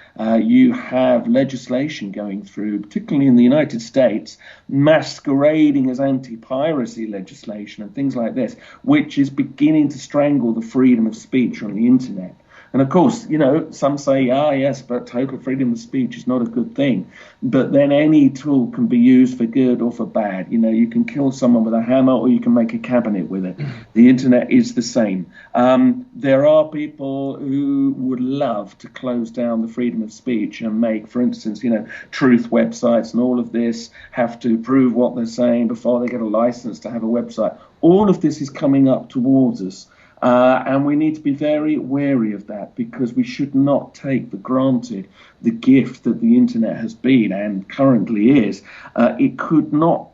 you have legislation going through, particularly in the United States, masquerading as anti-piracy legislation and things like this, which is beginning to strangle the freedom of speech on the internet. And of course, some say, yes, but total freedom of speech is not a good thing. But then any tool can be used for good or for bad. You can kill someone with a hammer or you can make a cabinet with it. The internet is the same. There are people who would love to close down the freedom of speech and make, for instance, truth websites and all of this have to prove what they're saying before they get a license to have a website. All of this is coming up towards us. And we need to be very wary of that because we should not take for granted the gift that the internet has been and currently is. It could not,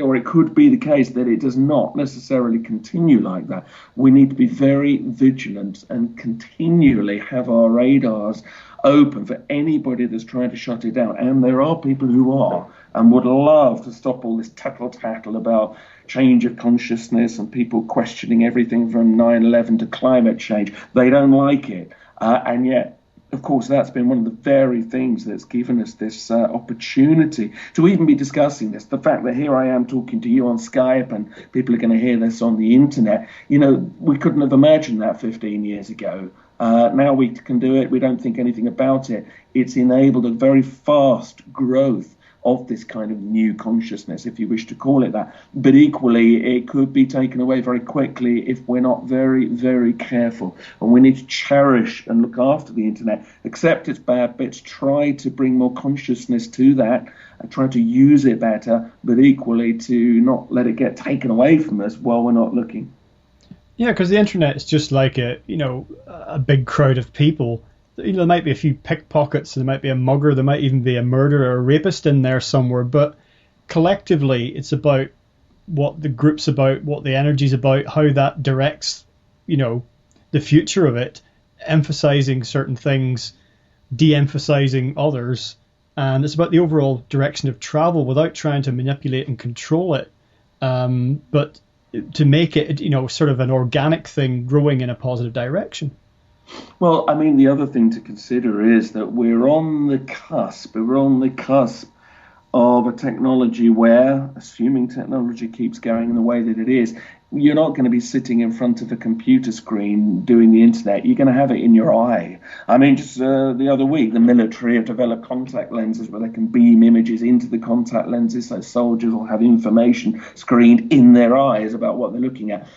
or it could be the case that it does not necessarily continue like that. We need to be very vigilant and continually have our radars open for anybody that's trying to shut it down. And there are people who are and would love to stop all this tattle-tattle about change of consciousness and people questioning everything from 9/11 to climate change. They don't like it. And yet, of course, that's been one of the very things that's given us this opportunity to even be discussing this. The fact that here I am talking to you on Skype and people are going to hear this on the internet, we couldn't have imagined that 15 years ago. Now we can do it. We don't think anything about it. It's enabled a very fast growth of this kind of new consciousness, if you wish to call it that. But equally, it could be taken away very quickly if we're not very, very careful. And we need to cherish and look after the internet, accept its bad bits, try to bring more consciousness to that, and try to use it better, but equally to not let it get taken away from us while we're not looking. Yeah, because the internet is just like a big crowd of people. There might be a few pickpockets, there might be a mugger, there might even be a murderer or a rapist in there somewhere, but collectively it's about what the group's about, what the energy's about, how that directs, the future of it, emphasizing certain things, de-emphasizing others, and it's about the overall direction of travel without trying to manipulate and control it, but to make it, sort of an organic thing growing in a positive direction. Well, I mean, the other thing to consider is that we're on the cusp of a technology where, assuming technology keeps going in the way that it is, you're not going to be sitting in front of a computer screen doing the internet. You're going to have it in your eye. I mean, just the other week, the military have developed contact lenses where they can beam images into the contact lenses so soldiers will have information screened in their eyes about what they're looking at.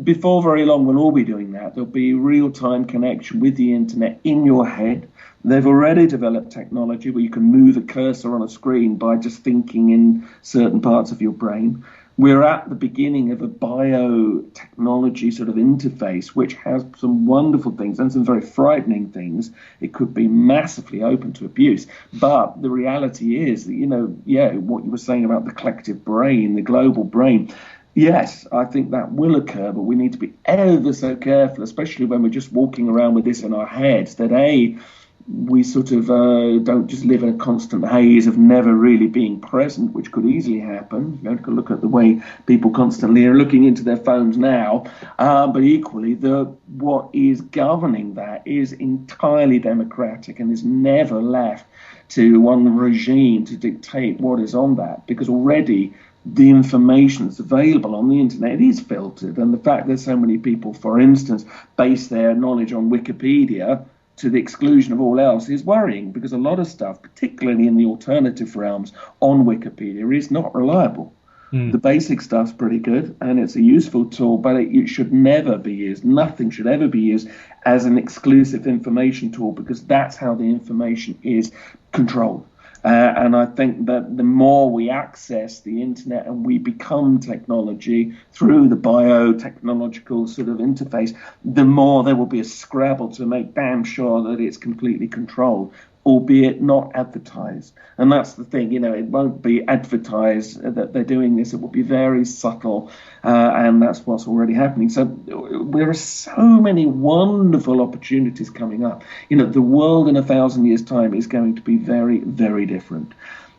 Before very long, we'll all be doing that. There'll be real-time connection with the internet in your head. They've already developed technology where you can move a cursor on a screen by just thinking in certain parts of your brain. We're at the beginning of a biotechnology sort of interface, which has some wonderful things and some very frightening things. It could be massively open to abuse. But the reality is that, what you were saying about the collective brain, the global brain, yes, I think that will occur, but we need to be ever so careful, especially when we're just walking around with this in our heads, that we sort of don't just live in a constant haze of never really being present, which could easily happen. You know, look at the way people constantly are looking into their phones now. But equally, what is governing that is entirely democratic and is never left to one regime to dictate what is on that, because already the information that's available on the internet is filtered. And the fact that so many people, for instance, base their knowledge on Wikipedia to the exclusion of all else is worrying, because a lot of stuff, particularly in the alternative realms on Wikipedia, is not reliable. The basic stuff's pretty good and it's a useful tool, but it should never be used. Nothing should ever be used as an exclusive information tool, because that's how the information is controlled. And I think that the more we access the internet and we become technology through the biotechnological sort of interface, the more there will be a scrabble to make damn sure that it's completely controlled, albeit not advertised. And that's the thing, you know, it won't be advertised that they're doing this. It will be very subtle, and that's what's already happening. So there are so many wonderful opportunities coming up. You know, the world in 1,000 years' time is going to be very, very different.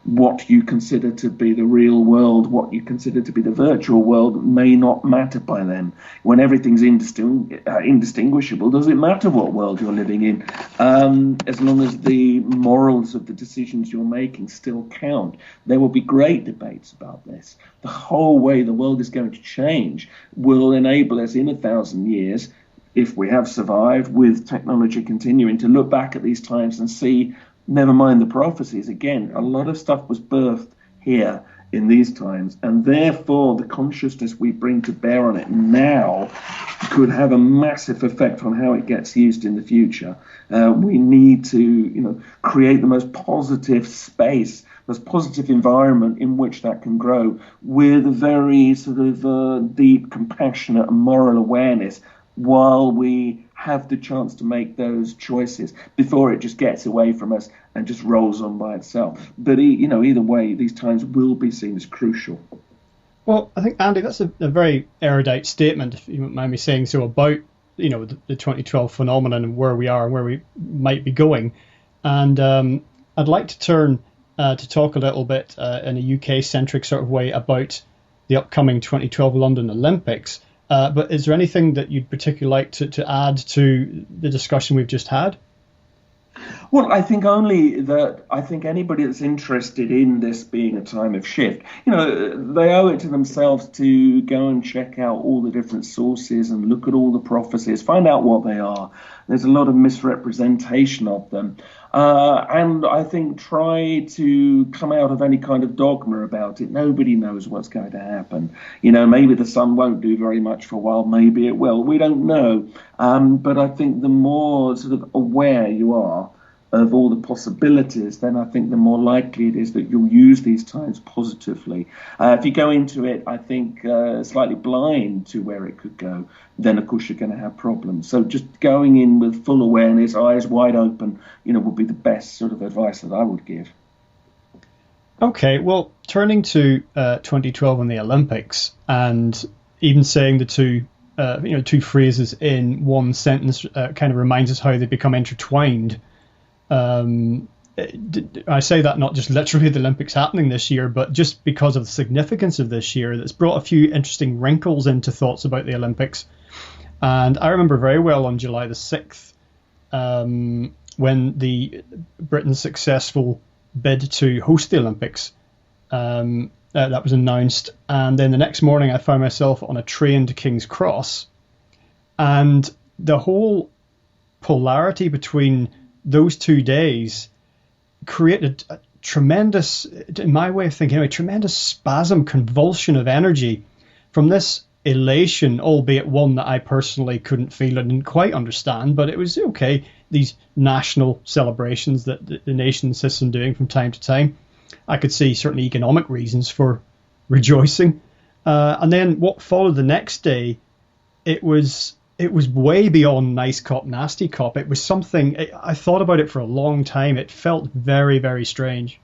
What you consider to be the real world, what you consider to be the virtual world, may not matter by then. When everything's indistinguishable, does it matter what world you're living in? As long as the morals of the decisions you're making still count. There will be great debates about this. The whole way the world is going to change will enable us in 1,000 years, if we have survived with technology continuing, to look back at these times and see, never mind the prophecies, again, a lot of stuff was birthed here in these times, and therefore the consciousness we bring to bear on it now could have a massive effect on how it gets used in the future. We need to, you know, create the most positive space, most positive environment in which that can grow, with a very sort of deep, compassionate and moral awareness, while we have the chance to make those choices before it just gets away from us and just rolls on by itself. But, you know, either way, these times will be seen as crucial. Well, I think, Andy, that's a very erudite statement, if you don't mind me saying so, about, you know, the 2012 phenomenon and where we are and where we might be going. And I'd like to turn to talk a little bit in a UK-centric sort of way about the upcoming 2012 London Olympics. But is there anything that you'd particularly like to add to the discussion we've just had? Well, I think only that I think anybody that's interested in this being a time of shift, you know, they owe it to themselves to go and check out all the different sources and look at all the prophecies, find out what they are. There's a lot of misrepresentation of them. And I think try to come out of any kind of dogma about it. Nobody knows what's going to happen. You know, maybe the sun won't do very much for a while. Maybe it will. We don't know. But I think the more sort of aware you are of all the possibilities, then I think the more likely it is that you'll use these times positively. If you go into it, I think, slightly blind to where it could go, then of course you're going to have problems. So just going in with full awareness, eyes wide open, you know, would be the best sort of advice that I would give. Okay, well, turning to 2012 and the Olympics, and even saying the two phrases in one sentence kind of reminds us how they become intertwined. I say that not just literally the Olympics happening this year, but just because of the significance of this year, that's brought a few interesting wrinkles into thoughts about the Olympics. And I remember very well on July the 6th, when Britain's successful bid to host the Olympics, that was announced. And then the next morning I found myself on a train to King's Cross, and the whole polarity between those 2 days created a tremendous, in my way of thinking, a tremendous spasm, convulsion of energy from this elation, albeit one that I personally couldn't feel and didn't quite understand, but it was okay, these national celebrations that the nation insists on doing from time to time. I could see certainly economic reasons for rejoicing. And then what followed the next day, it was way beyond nice cop, nasty cop. It was something, I thought about it for a long time. It felt very, very strange.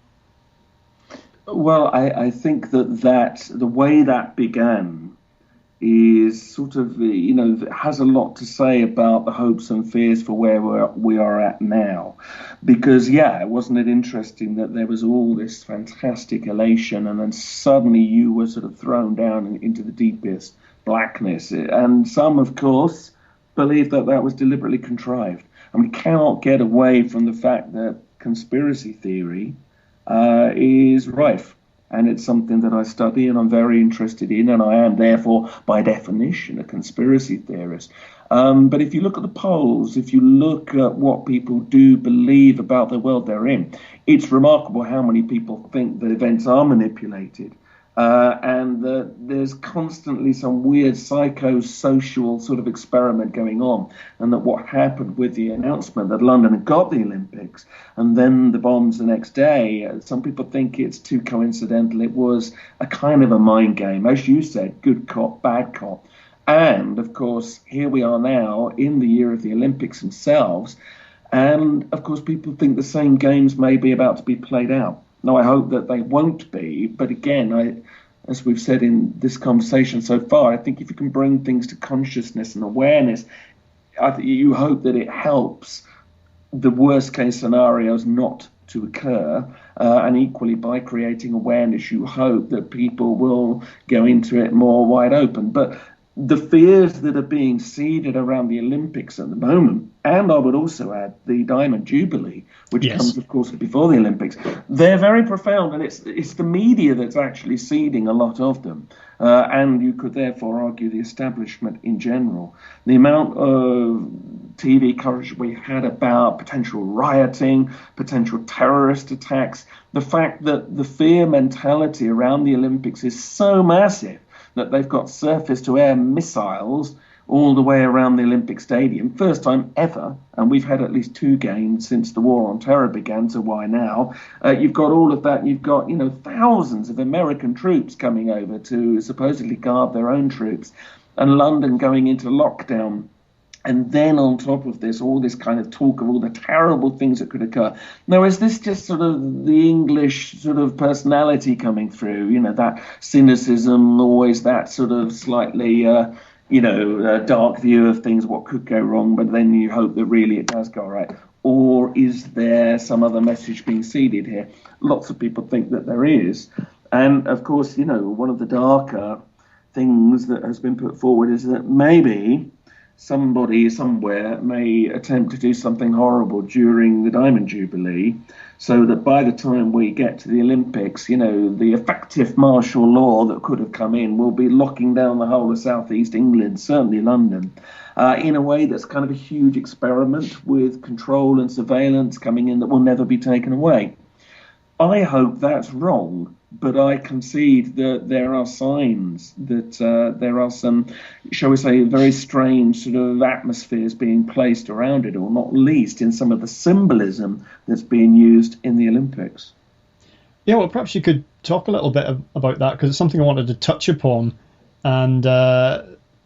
Well, I think that the way that began is sort of, has a lot to say about the hopes and fears for where we are at now. Because, wasn't it interesting that there was all this fantastic elation and then suddenly you were sort of thrown down into the deepest blackness? And some, of course, believe that that was deliberately contrived. And we cannot get away from the fact that conspiracy theory is rife. And it's something that I study and I'm very interested in, and I am therefore, by definition, a conspiracy theorist. But if you look at the polls, if you look at what people do believe about the world they're in, it's remarkable how many people think that events are manipulated. And that there's constantly some weird psychosocial sort of experiment going on, and that what happened with the announcement that London had got the Olympics and then the bombs the next day, some people think it's too coincidental. It was a kind of a mind game, as you said, good cop, bad cop. And, of course, here we are now in the year of the Olympics themselves, and, of course, people think the same games may be about to be played out. Now, I hope that they won't be, but again, as we've said in this conversation so far, I think if you can bring things to consciousness and awareness, you hope that it helps the worst case scenarios not to occur, and equally by creating awareness, you hope that people will go into it more wide open. But the fears that are being seeded around the Olympics at the moment, and I would also add the Diamond Jubilee, which comes, of course, before the Olympics, they're very profound, and it's the media that's actually seeding a lot of them. And you could therefore argue the establishment in general. The amount of TV coverage we had about potential rioting, potential terrorist attacks, the fact that the fear mentality around the Olympics is so massive that they've got surface-to-air missiles all the way around the Olympic Stadium. First time ever, and we've had at least 2 games since the war on terror began, so why now? You've got all of that. You've got, thousands of American troops coming over to supposedly guard their own troops, and London going into lockdown. And then on top of this, all this kind of talk of all the terrible things that could occur. Now, is this just sort of the English sort of personality coming through? That cynicism, always that sort of slightly, dark view of things, what could go wrong, but then you hope that really it does go right. Or is there some other message being seeded here? Lots of people think that there is. And, of course, one of the darker things that has been put forward is that maybe somebody somewhere may attempt to do something horrible during the Diamond Jubilee, so that by the time we get to the Olympics, the effective martial law that could have come in will be locking down the whole of southeast England, certainly London, in a way that's kind of a huge experiment with control and surveillance coming in that will never be taken away. I hope that's wrong, but I concede that there are signs that there are some, shall we say, very strange sort of atmospheres being placed around it, or not least in some of the symbolism that's being used in the Olympics. Yeah, well, perhaps you could talk a little bit about that, because it's something I wanted to touch upon. And,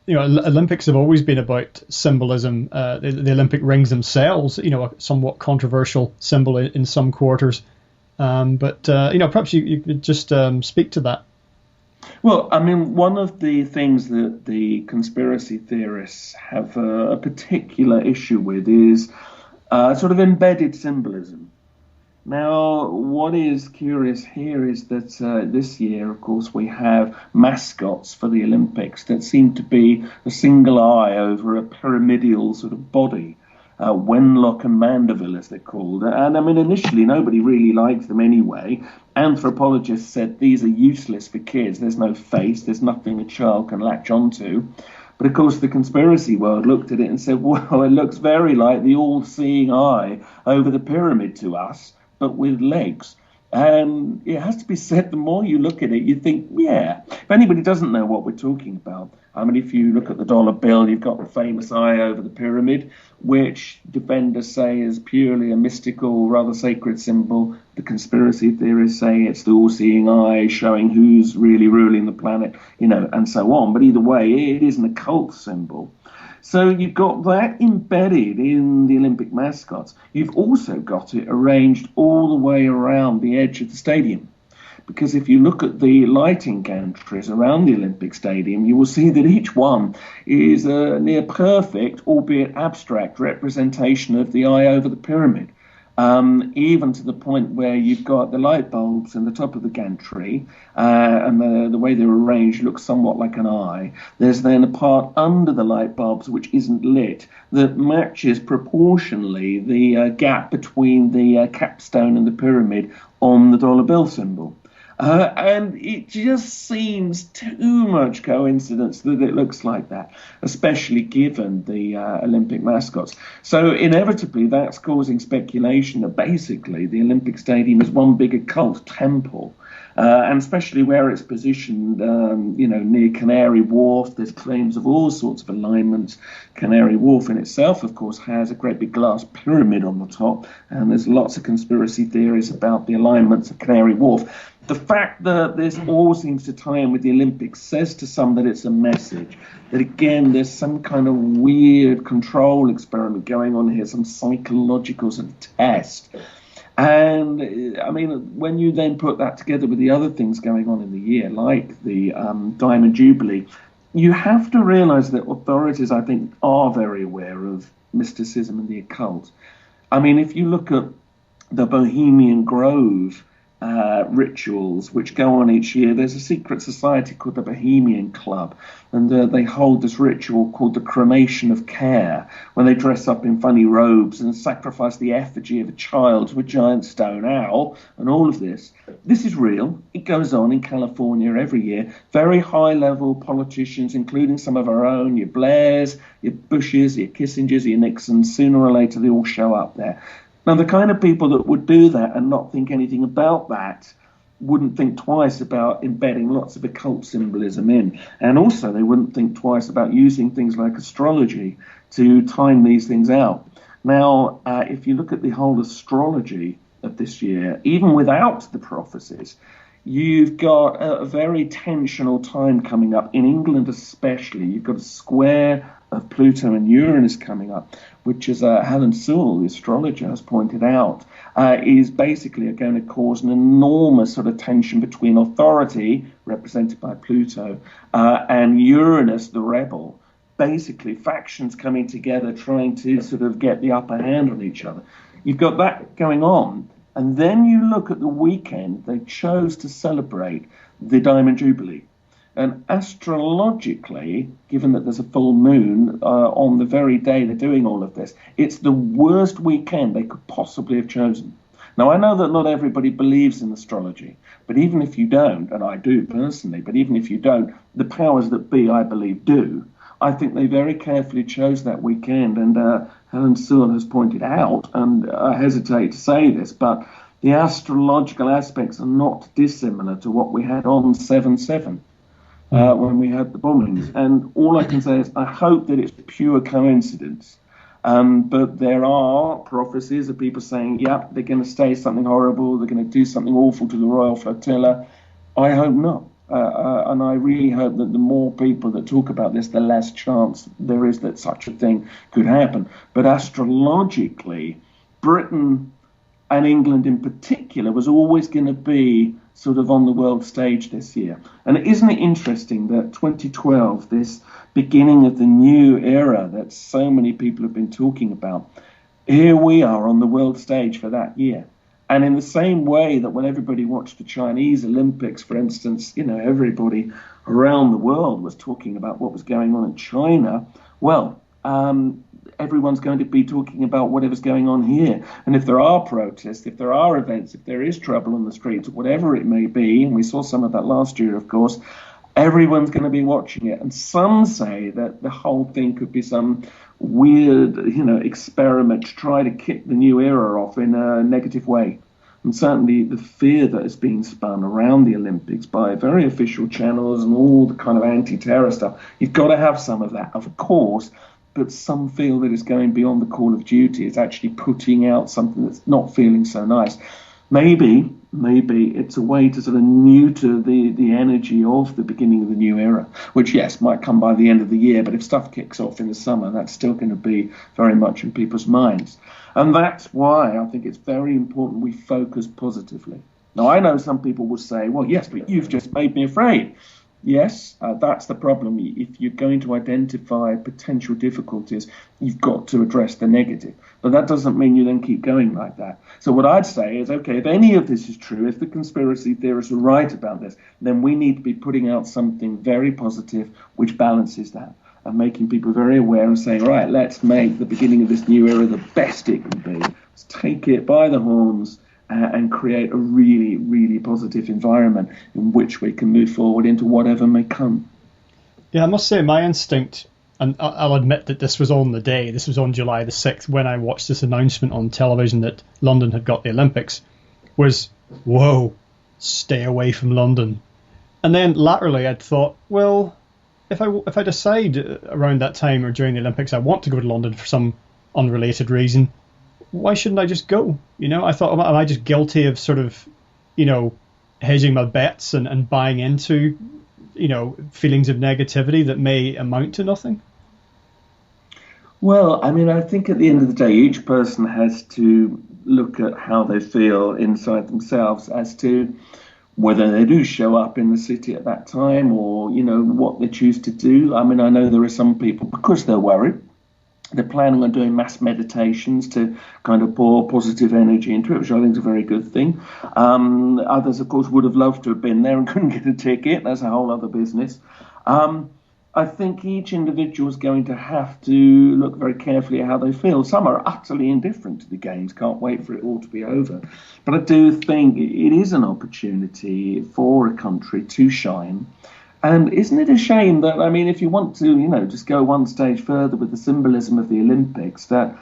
Olympics have always been about symbolism. The Olympic rings themselves, a somewhat controversial symbol in some quarters. But perhaps you could just speak to that. Well, I mean, one of the things that the conspiracy theorists have a particular issue with is sort of embedded symbolism. Now, what is curious here is that this year, of course, we have mascots for the Olympics that seem to be a single eye over a pyramidal sort of body. Wenlock and Mandeville, as they're called. And I mean, initially, nobody really liked them anyway. Anthropologists said these are useless for kids. There's no face. There's nothing a child can latch onto. But of course, the conspiracy world looked at it and said, well, it looks very like the all-seeing eye over the pyramid to us, but with legs. And it has to be said, the more you look at it, you think, yeah, if anybody doesn't know what we're talking about, I mean, if you look at the dollar bill, you've got the famous eye over the pyramid, which defenders say is purely a mystical, rather sacred symbol. The conspiracy theorists say it's the all-seeing eye showing who's really ruling the planet, and so on. But either way, it is an occult symbol. So you've got that embedded in the Olympic mascots. You've also got it arranged all the way around the edge of the stadium, because if you look at the lighting gantries around the Olympic Stadium, you will see that each one is a near perfect, albeit abstract, representation of the eye over the pyramid. Even to the point where you've got the light bulbs in the top of the gantry, and the way they're arranged looks somewhat like an eye. There's then a part under the light bulbs which isn't lit that matches proportionally the gap between the capstone and the pyramid on the dollar bill symbol. And it just seems too much coincidence that it looks like that, especially given the Olympic mascots. So inevitably, that's causing speculation that basically the Olympic Stadium is one big occult temple. And especially where it's positioned, near Canary Wharf, there's claims of all sorts of alignments. Canary Wharf in itself, of course, has a great big glass pyramid on the top, and there's lots of conspiracy theories about the alignments of Canary Wharf. The fact that this all seems to tie in with the Olympics says to some that it's a message, that again, there's some kind of weird control experiment going on here, some psychological sort of test. And I mean, when you then put that together with the other things going on in the year, like the Diamond Jubilee, you have to realize that authorities, I think, are very aware of mysticism and the occult. I mean, if you look at the Bohemian Grove rituals which go on each year, there's a secret society called the Bohemian Club, and they hold this ritual called the cremation of care, when they dress up in funny robes and sacrifice the effigy of a child to a giant stone owl, and all of this. This is real. It goes on in California every year. Very high-level politicians, including some of our own, your Blairs, your Bushes, your Kissingers, your Nixons, sooner or later they all show up there. Now, the kind of people that would do that and not think anything about that wouldn't think twice about embedding lots of occult symbolism in. And also, they wouldn't think twice about using things like astrology to time these things out. Now, if you look at the whole astrology of this year, even without the prophecies, you've got a very tensional time coming up, in England especially. You've got a square of Pluto and Uranus coming up, which, as Helen Sewell, the astrologer, has pointed out, is basically going to cause an enormous sort of tension between authority, represented by Pluto, and Uranus, the rebel. Basically, factions coming together, trying to sort of get the upper hand on each other. You've got that going on. And then you look at the weekend, they chose to celebrate the Diamond Jubilee. And astrologically, given that there's a full moon on the very day they're doing all of this, it's the worst weekend they could possibly have chosen. Now, I know that not everybody believes in astrology, but even if you don't, and I do personally, but even if you don't, the powers that be, I believe, do. I think they very carefully chose that weekend, and Helen Sewell has pointed out, and I hesitate to say this, but the astrological aspects are not dissimilar to what we had on 7/7 when we had the bombings. And all I can say is I hope that it's pure coincidence. But there are prophecies of people saying, yeah, they're going to say something horrible, they're going to do something awful to the Royal Flotilla. I hope not. And I really hope that the more people that talk about this, the less chance there is that such a thing could happen. But astrologically, Britain and England in particular was always going to be sort of on the world stage this year. And isn't it interesting that 2012, this beginning of the new era that so many people have been talking about, here we are on the world stage for that year. And in the same way that when everybody watched the Chinese Olympics, for instance, everybody around the world was talking about what was going on in China, well, everyone's going to be talking about whatever's going on here. And if there are protests, if there are events, if there is trouble on the streets, whatever it may be, and we saw some of that last year, of course, everyone's going to be watching it. And some say that the whole thing could be some weird, experiment to try to kick the new era off in a negative way. And certainly the fear that has been spun around the Olympics by very official channels and all the kind of anti-terror stuff, you've got to have some of that, of course. But some feel that it's going beyond the call of duty. It's actually putting out something that's not feeling so nice. Maybe it's a way to sort of neuter the energy of the beginning of the new era, which, yes, might come by the end of the year. But if stuff kicks off in the summer, that's still going to be very much in people's minds. And that's why I think it's very important we focus positively. Now, I know some people will say, well, yes, but you've just made me afraid. Yes, that's the problem. If you're going to identify potential difficulties, you've got to address the negative. But that doesn't mean you then keep going like that. So what I'd say is, okay, if any of this is true, if the conspiracy theorists are right about this, then we need to be putting out something very positive which balances that and making people very aware and saying, right, let's make the beginning of this new era the best it can be. Let's take it by the horns and create a really, really positive environment in which we can move forward into whatever may come. Yeah, I must say my instinct, and I'll admit that this was on the day, this was on July the 6th, when I watched this announcement on television that London had got the Olympics, was, whoa, stay away from London. And then laterally I'd thought, well, if I decide around that time or during the Olympics I want to go to London for some unrelated reason, why shouldn't I just go? I thought, am I just guilty of sort of, hedging my bets and buying into, feelings of negativity that may amount to nothing? Well, I mean, I think at the end of the day, each person has to look at how they feel inside themselves as to whether they do show up in the city at that time or, what they choose to do. I mean, I know there are some people, because they're worried, they're planning on doing mass meditations to kind of pour positive energy into it, which I think is a very good thing. Others, of course, would have loved to have been there and couldn't get a ticket. That's a whole other business. I think each individual is going to have to look very carefully at how they feel. Some are utterly indifferent to the games, can't wait for it all to be over. But I do think it is an opportunity for a country to shine. And isn't it a shame that, I mean, if you want to, just go one stage further with the symbolism of the Olympics, that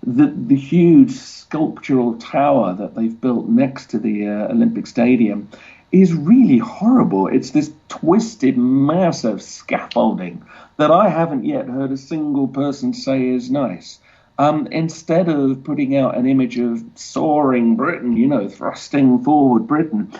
the huge sculptural tower that they've built next to the Olympic Stadium is really horrible. It's this twisted mass of scaffolding that I haven't yet heard a single person say is nice. Instead of putting out an image of soaring Britain, thrusting forward Britain,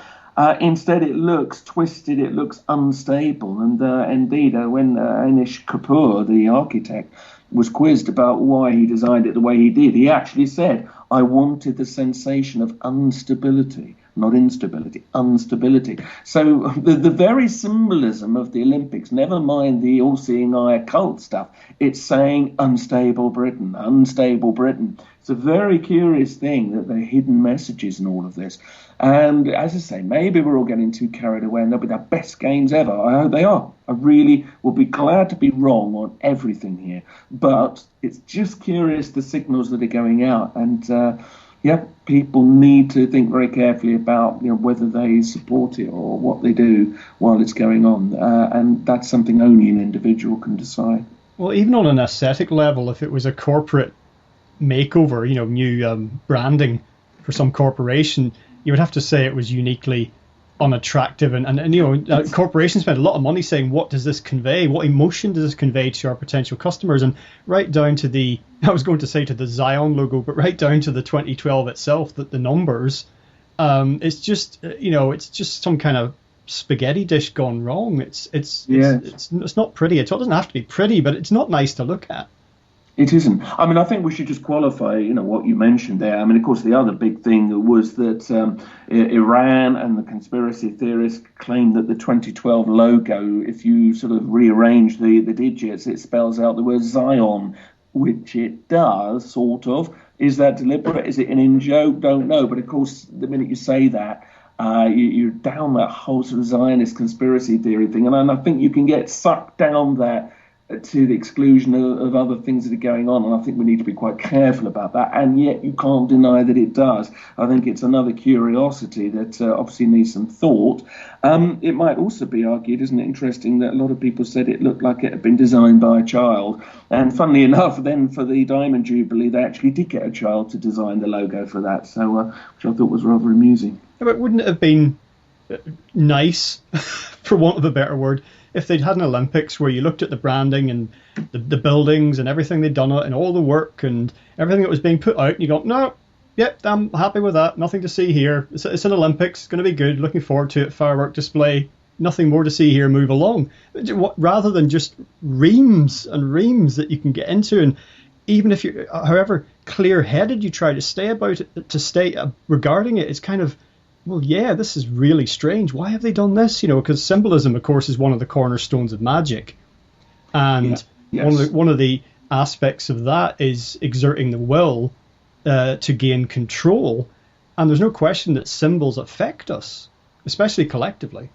instead, it looks twisted, it looks unstable. And indeed, when Anish Kapoor, the architect, was quizzed about why he designed it the way he did, he actually said, I wanted the sensation of instability, not instability, instability. So the very symbolism of the Olympics, never mind the all-seeing eye occult stuff, it's saying unstable Britain, unstable Britain. It's a very curious thing that there are hidden messages in all of this. And as I say, maybe we're all getting too carried away and they'll be the best games ever. I hope they are. I really will be glad to be wrong on everything here. But it's just curious the signals that are going out. And people need to think very carefully about whether they support it or what they do while it's going on. And that's something only an individual can decide. Well, even on an aesthetic level, if it was a corporate makeover, new branding for some corporation, you would have to say it was uniquely unattractive. And corporations spend a lot of money saying, what does this convey? What emotion does this convey to our potential customers? And right down to the Zion logo, but right down to the 2012 itself, that the numbers, it's just some kind of spaghetti dish gone wrong. It's not pretty. It doesn't have to be pretty, but it's not nice to look at. It isn't. I mean, I think we should just qualify, what you mentioned there. I mean, of course, the other big thing was that Iran and the conspiracy theorists claimed that the 2012 logo, if you sort of rearrange the digits, it spells out the word Zion, which it does, sort of. Is that deliberate? Is it an in-joke? Don't know. But, of course, the minute you say that, you're down that whole sort of Zionist conspiracy theory thing. And I think you can get sucked down that to the exclusion of other things that are going on, and I think we need to be quite careful about that, and yet you can't deny that it does. I think it's another curiosity that obviously needs some thought. It might also be argued, isn't it interesting, that a lot of people said it looked like it had been designed by a child, and funnily enough, then for the Diamond Jubilee, they actually did get a child to design the logo for that, so which I thought was rather amusing. But wouldn't it have been nice, for want of a better word, if they'd had an Olympics where you looked at the branding and the buildings and everything they'd done and all the work and everything that was being put out, and you go, no, yep, I'm happy with that, nothing to see here. It's an Olympics, it's going to be good, looking forward to it, firework display, nothing more to see here, move along. Rather than just reams and reams that you can get into, and even if you're, however clear-headed you try to stay about it, regarding it, it's kind of, well, yeah, this is really strange. Why have they done this? Because symbolism, of course, is one of the cornerstones of magic. And Yes. one of the aspects of that is exerting the will to gain control. And there's no question that symbols affect us, especially collectively.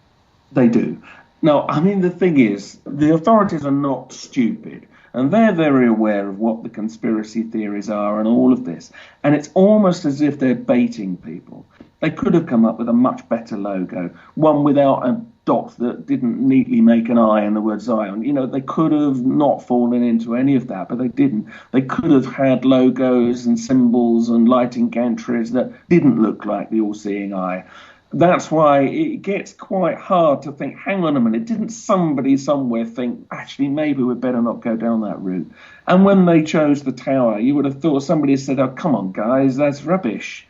They do. No, I mean, the thing is, the authorities are not stupid, and they're very aware of what the conspiracy theories are and all of this. And it's almost as if they're baiting people. They could have come up with a much better logo, one without a dot that didn't neatly make an eye and the word Zion. They could have not fallen into any of that, but they didn't. They could have had logos and symbols and lighting gantries that didn't look like the all-seeing eye. That's why it gets quite hard to think, hang on a minute, didn't somebody somewhere think, actually, maybe we'd better not go down that route? And when they chose the tower, you would have thought somebody said, oh, come on, guys, that's rubbish.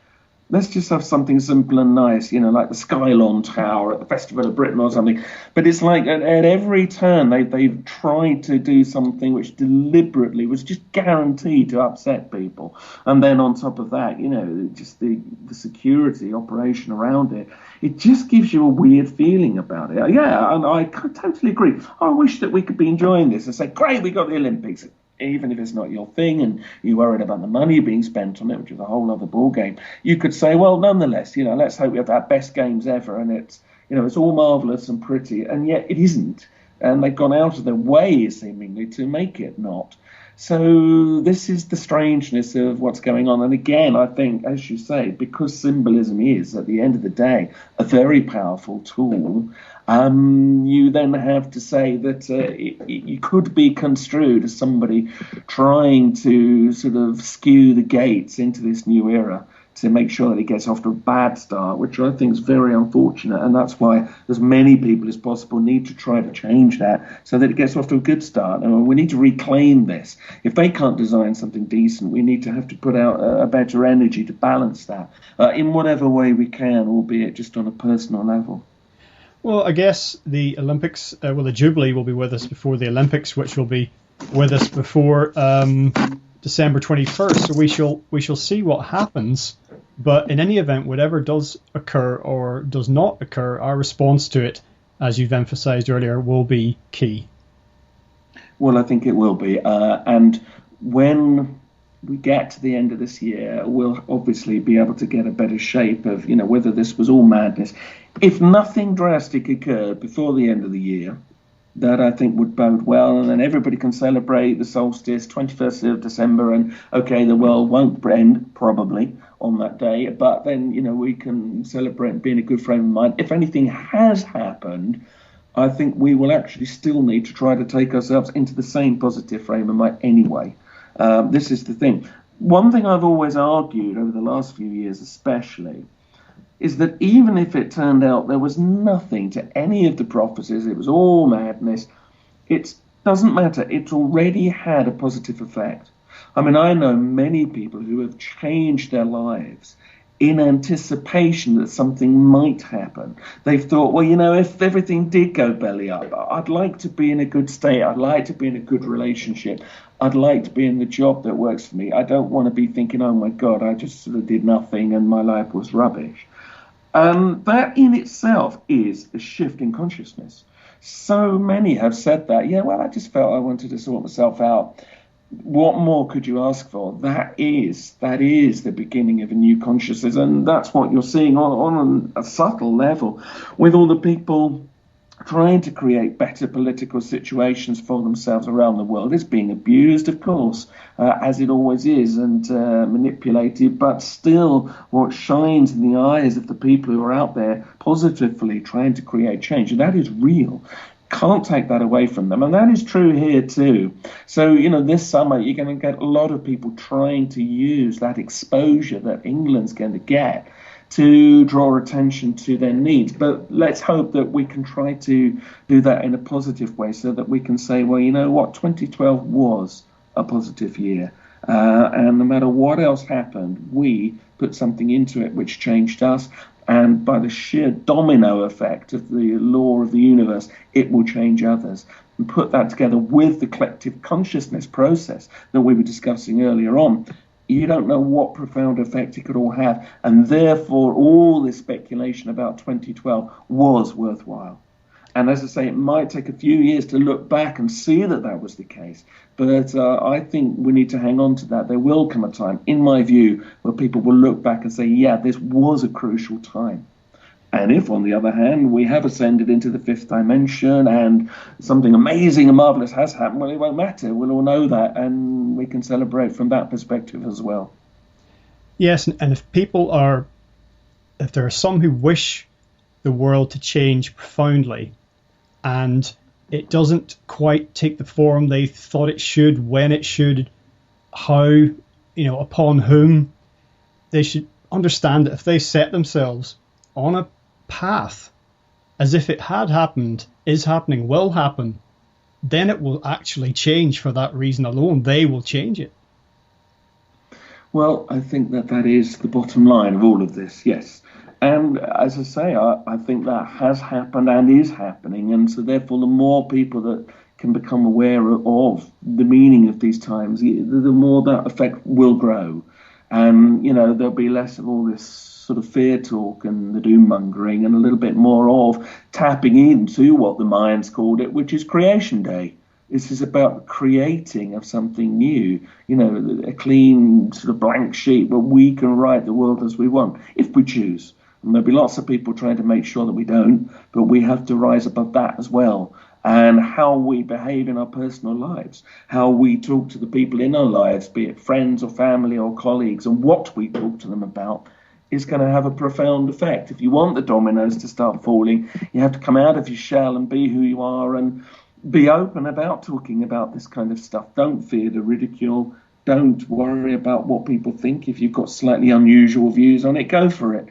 Let's just have something simple and nice, like the Skylon Tower at the Festival of Britain or something. But it's like at every turn they've tried to do something which deliberately was just guaranteed to upset people. And then on top of that, just the security operation around it, it just gives you a weird feeling about it. Yeah, and I totally agree. I wish that we could be enjoying this and say, great, we got the Olympics. Even if it's not your thing and you're worried about the money being spent on it, which is a whole other ball game, you could say, well, nonetheless, let's hope we have our best games ever, and it's all marvellous and pretty, and yet it isn't. And they've gone out of their way, seemingly, to make it not. So this is the strangeness of what's going on. And again, I think, as you say, because symbolism is, at the end of the day, a very powerful tool, you then have to say that you could be construed as somebody trying to sort of skew the gates into this new era to make sure that it gets off to a bad start, which I think is very unfortunate. And that's why as many people as possible need to try to change that so that it gets off to a good start. And we need to reclaim this. If they can't design something decent, we need to have to put out a better energy to balance that in whatever way we can, albeit just on a personal level. Well, I guess the Olympics, the Jubilee will be with us before the Olympics, which will be with us before December 21st. So we shall see what happens. But in any event, whatever does occur or does not occur, our response to it, as you've emphasised earlier, will be key. Well, I think it will be. And when we get to the end of this year, we'll obviously be able to get a better shape of, whether this was all madness. If nothing drastic occurred before the end of the year, that I think would bode well, and then everybody can celebrate the solstice, 21st of December, and okay, the world won't end, probably, on that day, but then, we can celebrate being a good frame of mind. If anything has happened, I think we will actually still need to try to take ourselves into the same positive frame of mind anyway. This is the thing. One thing I've always argued over the last few years especially is that even if it turned out there was nothing to any of the prophecies, it was all madness, it doesn't matter. It's already had a positive effect. I mean, I know many people who have changed their lives in anticipation that something might happen. They've thought, well, if everything did go belly up, I'd like to be in a good state. I'd like to be in a good relationship. I'd like to be in the job that works for me. I don't want to be thinking, oh, my God, I just sort of did nothing and my life was rubbish. That in itself is a shift in consciousness. So many have said that, I just felt I wanted to sort myself out. What more could you ask for? That is the beginning of a new consciousness, and that's what you're seeing on a subtle level with all the people trying to create better political situations for themselves around the world. It's being abused, of course, as it always is, and manipulated, but still what shines in the eyes of the people who are out there positively trying to create change, and that is real. Can't take that away from them, and that is true here too. So, this summer you're going to get a lot of people trying to use that exposure that England's going to get to draw attention to their needs. But let's hope that we can try to do that in a positive way so that we can say, well, 2012 was a positive year. And no matter what else happened, we put something into it which changed us. And by the sheer domino effect of the law of the universe, it will change others. And put that together with the collective consciousness process that we were discussing earlier on. you don't know what profound effect it could all have. And therefore, all this speculation about 2012 was worthwhile. And as I say, it might take a few years to look back and see that that was the case. But I think we need to hang on to that. There will come a time, in my view, where people will look back and say, yeah, this was a crucial time. And if, on the other hand, we have ascended into the fifth dimension and something amazing and marvelous has happened, well, it won't matter. We'll all know that, and we can celebrate from that perspective as well. Yes, and if there are some who wish the world to change profoundly, and it doesn't quite take the form they thought it should, when it should, how, upon whom, they should understand that if they set themselves on a path as if it had happened, is happening, will happen, then it will actually change for that reason alone. They will change it. Well, I think that is the bottom line of all of this, yes. And as I say, I think that has happened and is happening. And so therefore, the more people that can become aware of the meaning of these times, the more that effect will grow. And, there'll be less of all this sort of fear talk and the doom mongering, and a little bit more of tapping into what the Mayans called it, which is Creation Day. This is about the creating of something new, a clean sort of blank sheet where we can write the world as we want, if we choose. And there'll be lots of people trying to make sure that we don't, but we have to rise above that as well. And how we behave in our personal lives, how we talk to the people in our lives, be it friends or family or colleagues, and what we talk to them about is going to have a profound effect. If you want the dominoes to start falling, you have to come out of your shell and be who you are and be open about talking about this kind of stuff. Don't fear the ridicule. Don't worry about what people think. If you've got slightly unusual views on it, go for it.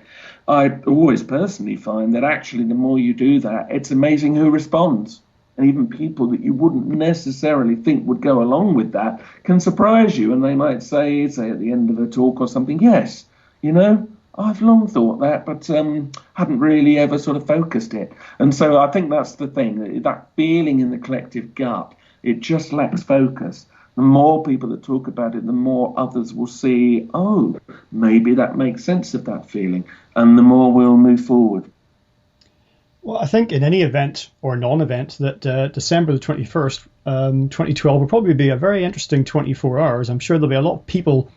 I always personally find that actually the more you do that, it's amazing who responds. And even people that you wouldn't necessarily think would go along with that can surprise you. And they might say at the end of a talk or something, yes, I've long thought that, but hadn't really ever sort of focused it. And so I think that's the thing, that feeling in the collective gut, it just lacks focus. The more people that talk about it, the more others will see, oh, maybe that makes sense of that feeling. And the more we'll move forward. Well, I think in any event or non-event that December the 21st, 2012 will probably be a very interesting 24 hours. I'm sure there'll be a lot of people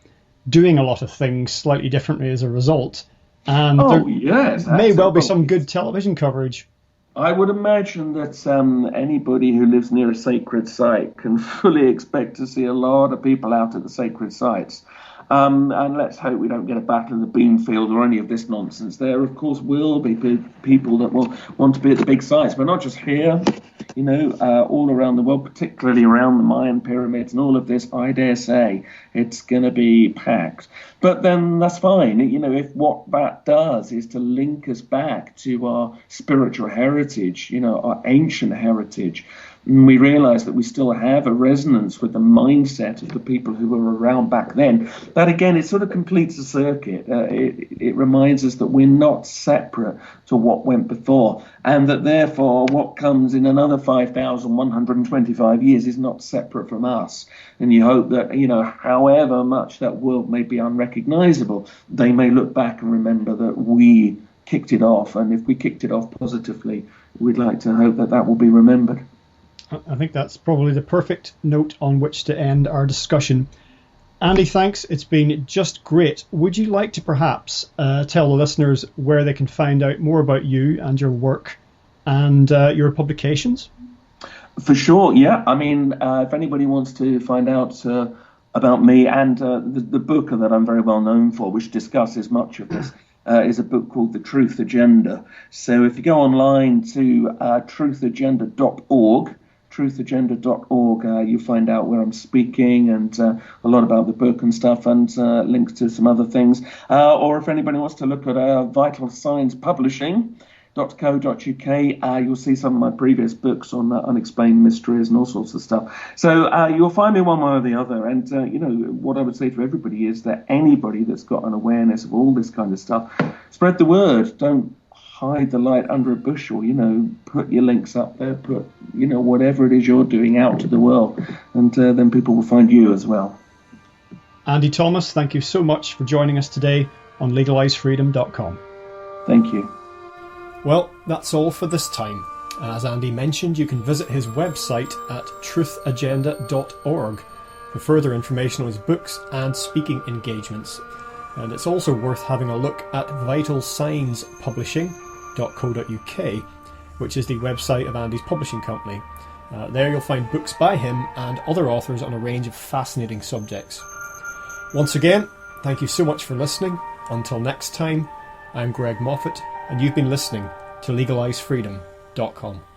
doing a lot of things slightly differently as a result. And yes, may well be some good television coverage. I would imagine that anybody who lives near a sacred site can fully expect to see a lot of people out at the sacred sites. And let's hope we don't get a battle in the beanfield or any of this nonsense. There, of course, will be people that will want to be at the big sites, but not just here, all around the world, particularly around the Mayan pyramids and all of this. I dare say it's going to be packed. But then that's fine. If what that does is to link us back to our spiritual heritage, our ancient heritage, and we realise that we still have a resonance with the mindset of the people who were around back then, that again, it sort of completes the circuit. It reminds us that we're not separate to what went before, and that therefore what comes in another 5,125 years is not separate from us. And you hope that, however much that world may be unrecognisable, they may look back and remember that we kicked it off. And if we kicked it off positively, we'd like to hope that that will be remembered. I think that's probably the perfect note on which to end our discussion. Andy, thanks. It's been just great. Would you like to perhaps tell the listeners where they can find out more about you and your work and your publications? For sure, yeah. I mean, if anybody wants to find out about me and the book that I'm very well known for, which discusses much of this, is a book called The Truth Agenda. So if you go online to truthagenda.org, you'll find out where I'm speaking and a lot about the book and stuff, and links to some other things. Or if anybody wants to look at Vital Signs Publishing.co.uk, you'll see some of my previous books on unexplained mysteries and all sorts of stuff. So you'll find me one way or the other. And, what I would say to everybody is that anybody that's got an awareness of all this kind of stuff, spread the word. Don't hide the light under a bushel, put your links up there, put, whatever it is you're doing out to the world, and then people will find you as well. Andy Thomas, thank you so much for joining us today on legalisefreedom.com. Thank you. Well, that's all for this time. As Andy mentioned, you can visit his website at truthagenda.org for further information on his books and speaking engagements. And it's also worth having a look at vitalsignspublishing.co.uk, which is the website of Andy's publishing company. There you'll find books by him and other authors on a range of fascinating subjects. Once again, thank you so much for listening. Until next time, I'm Greg Moffat, and you've been listening to legalisefreedom.com.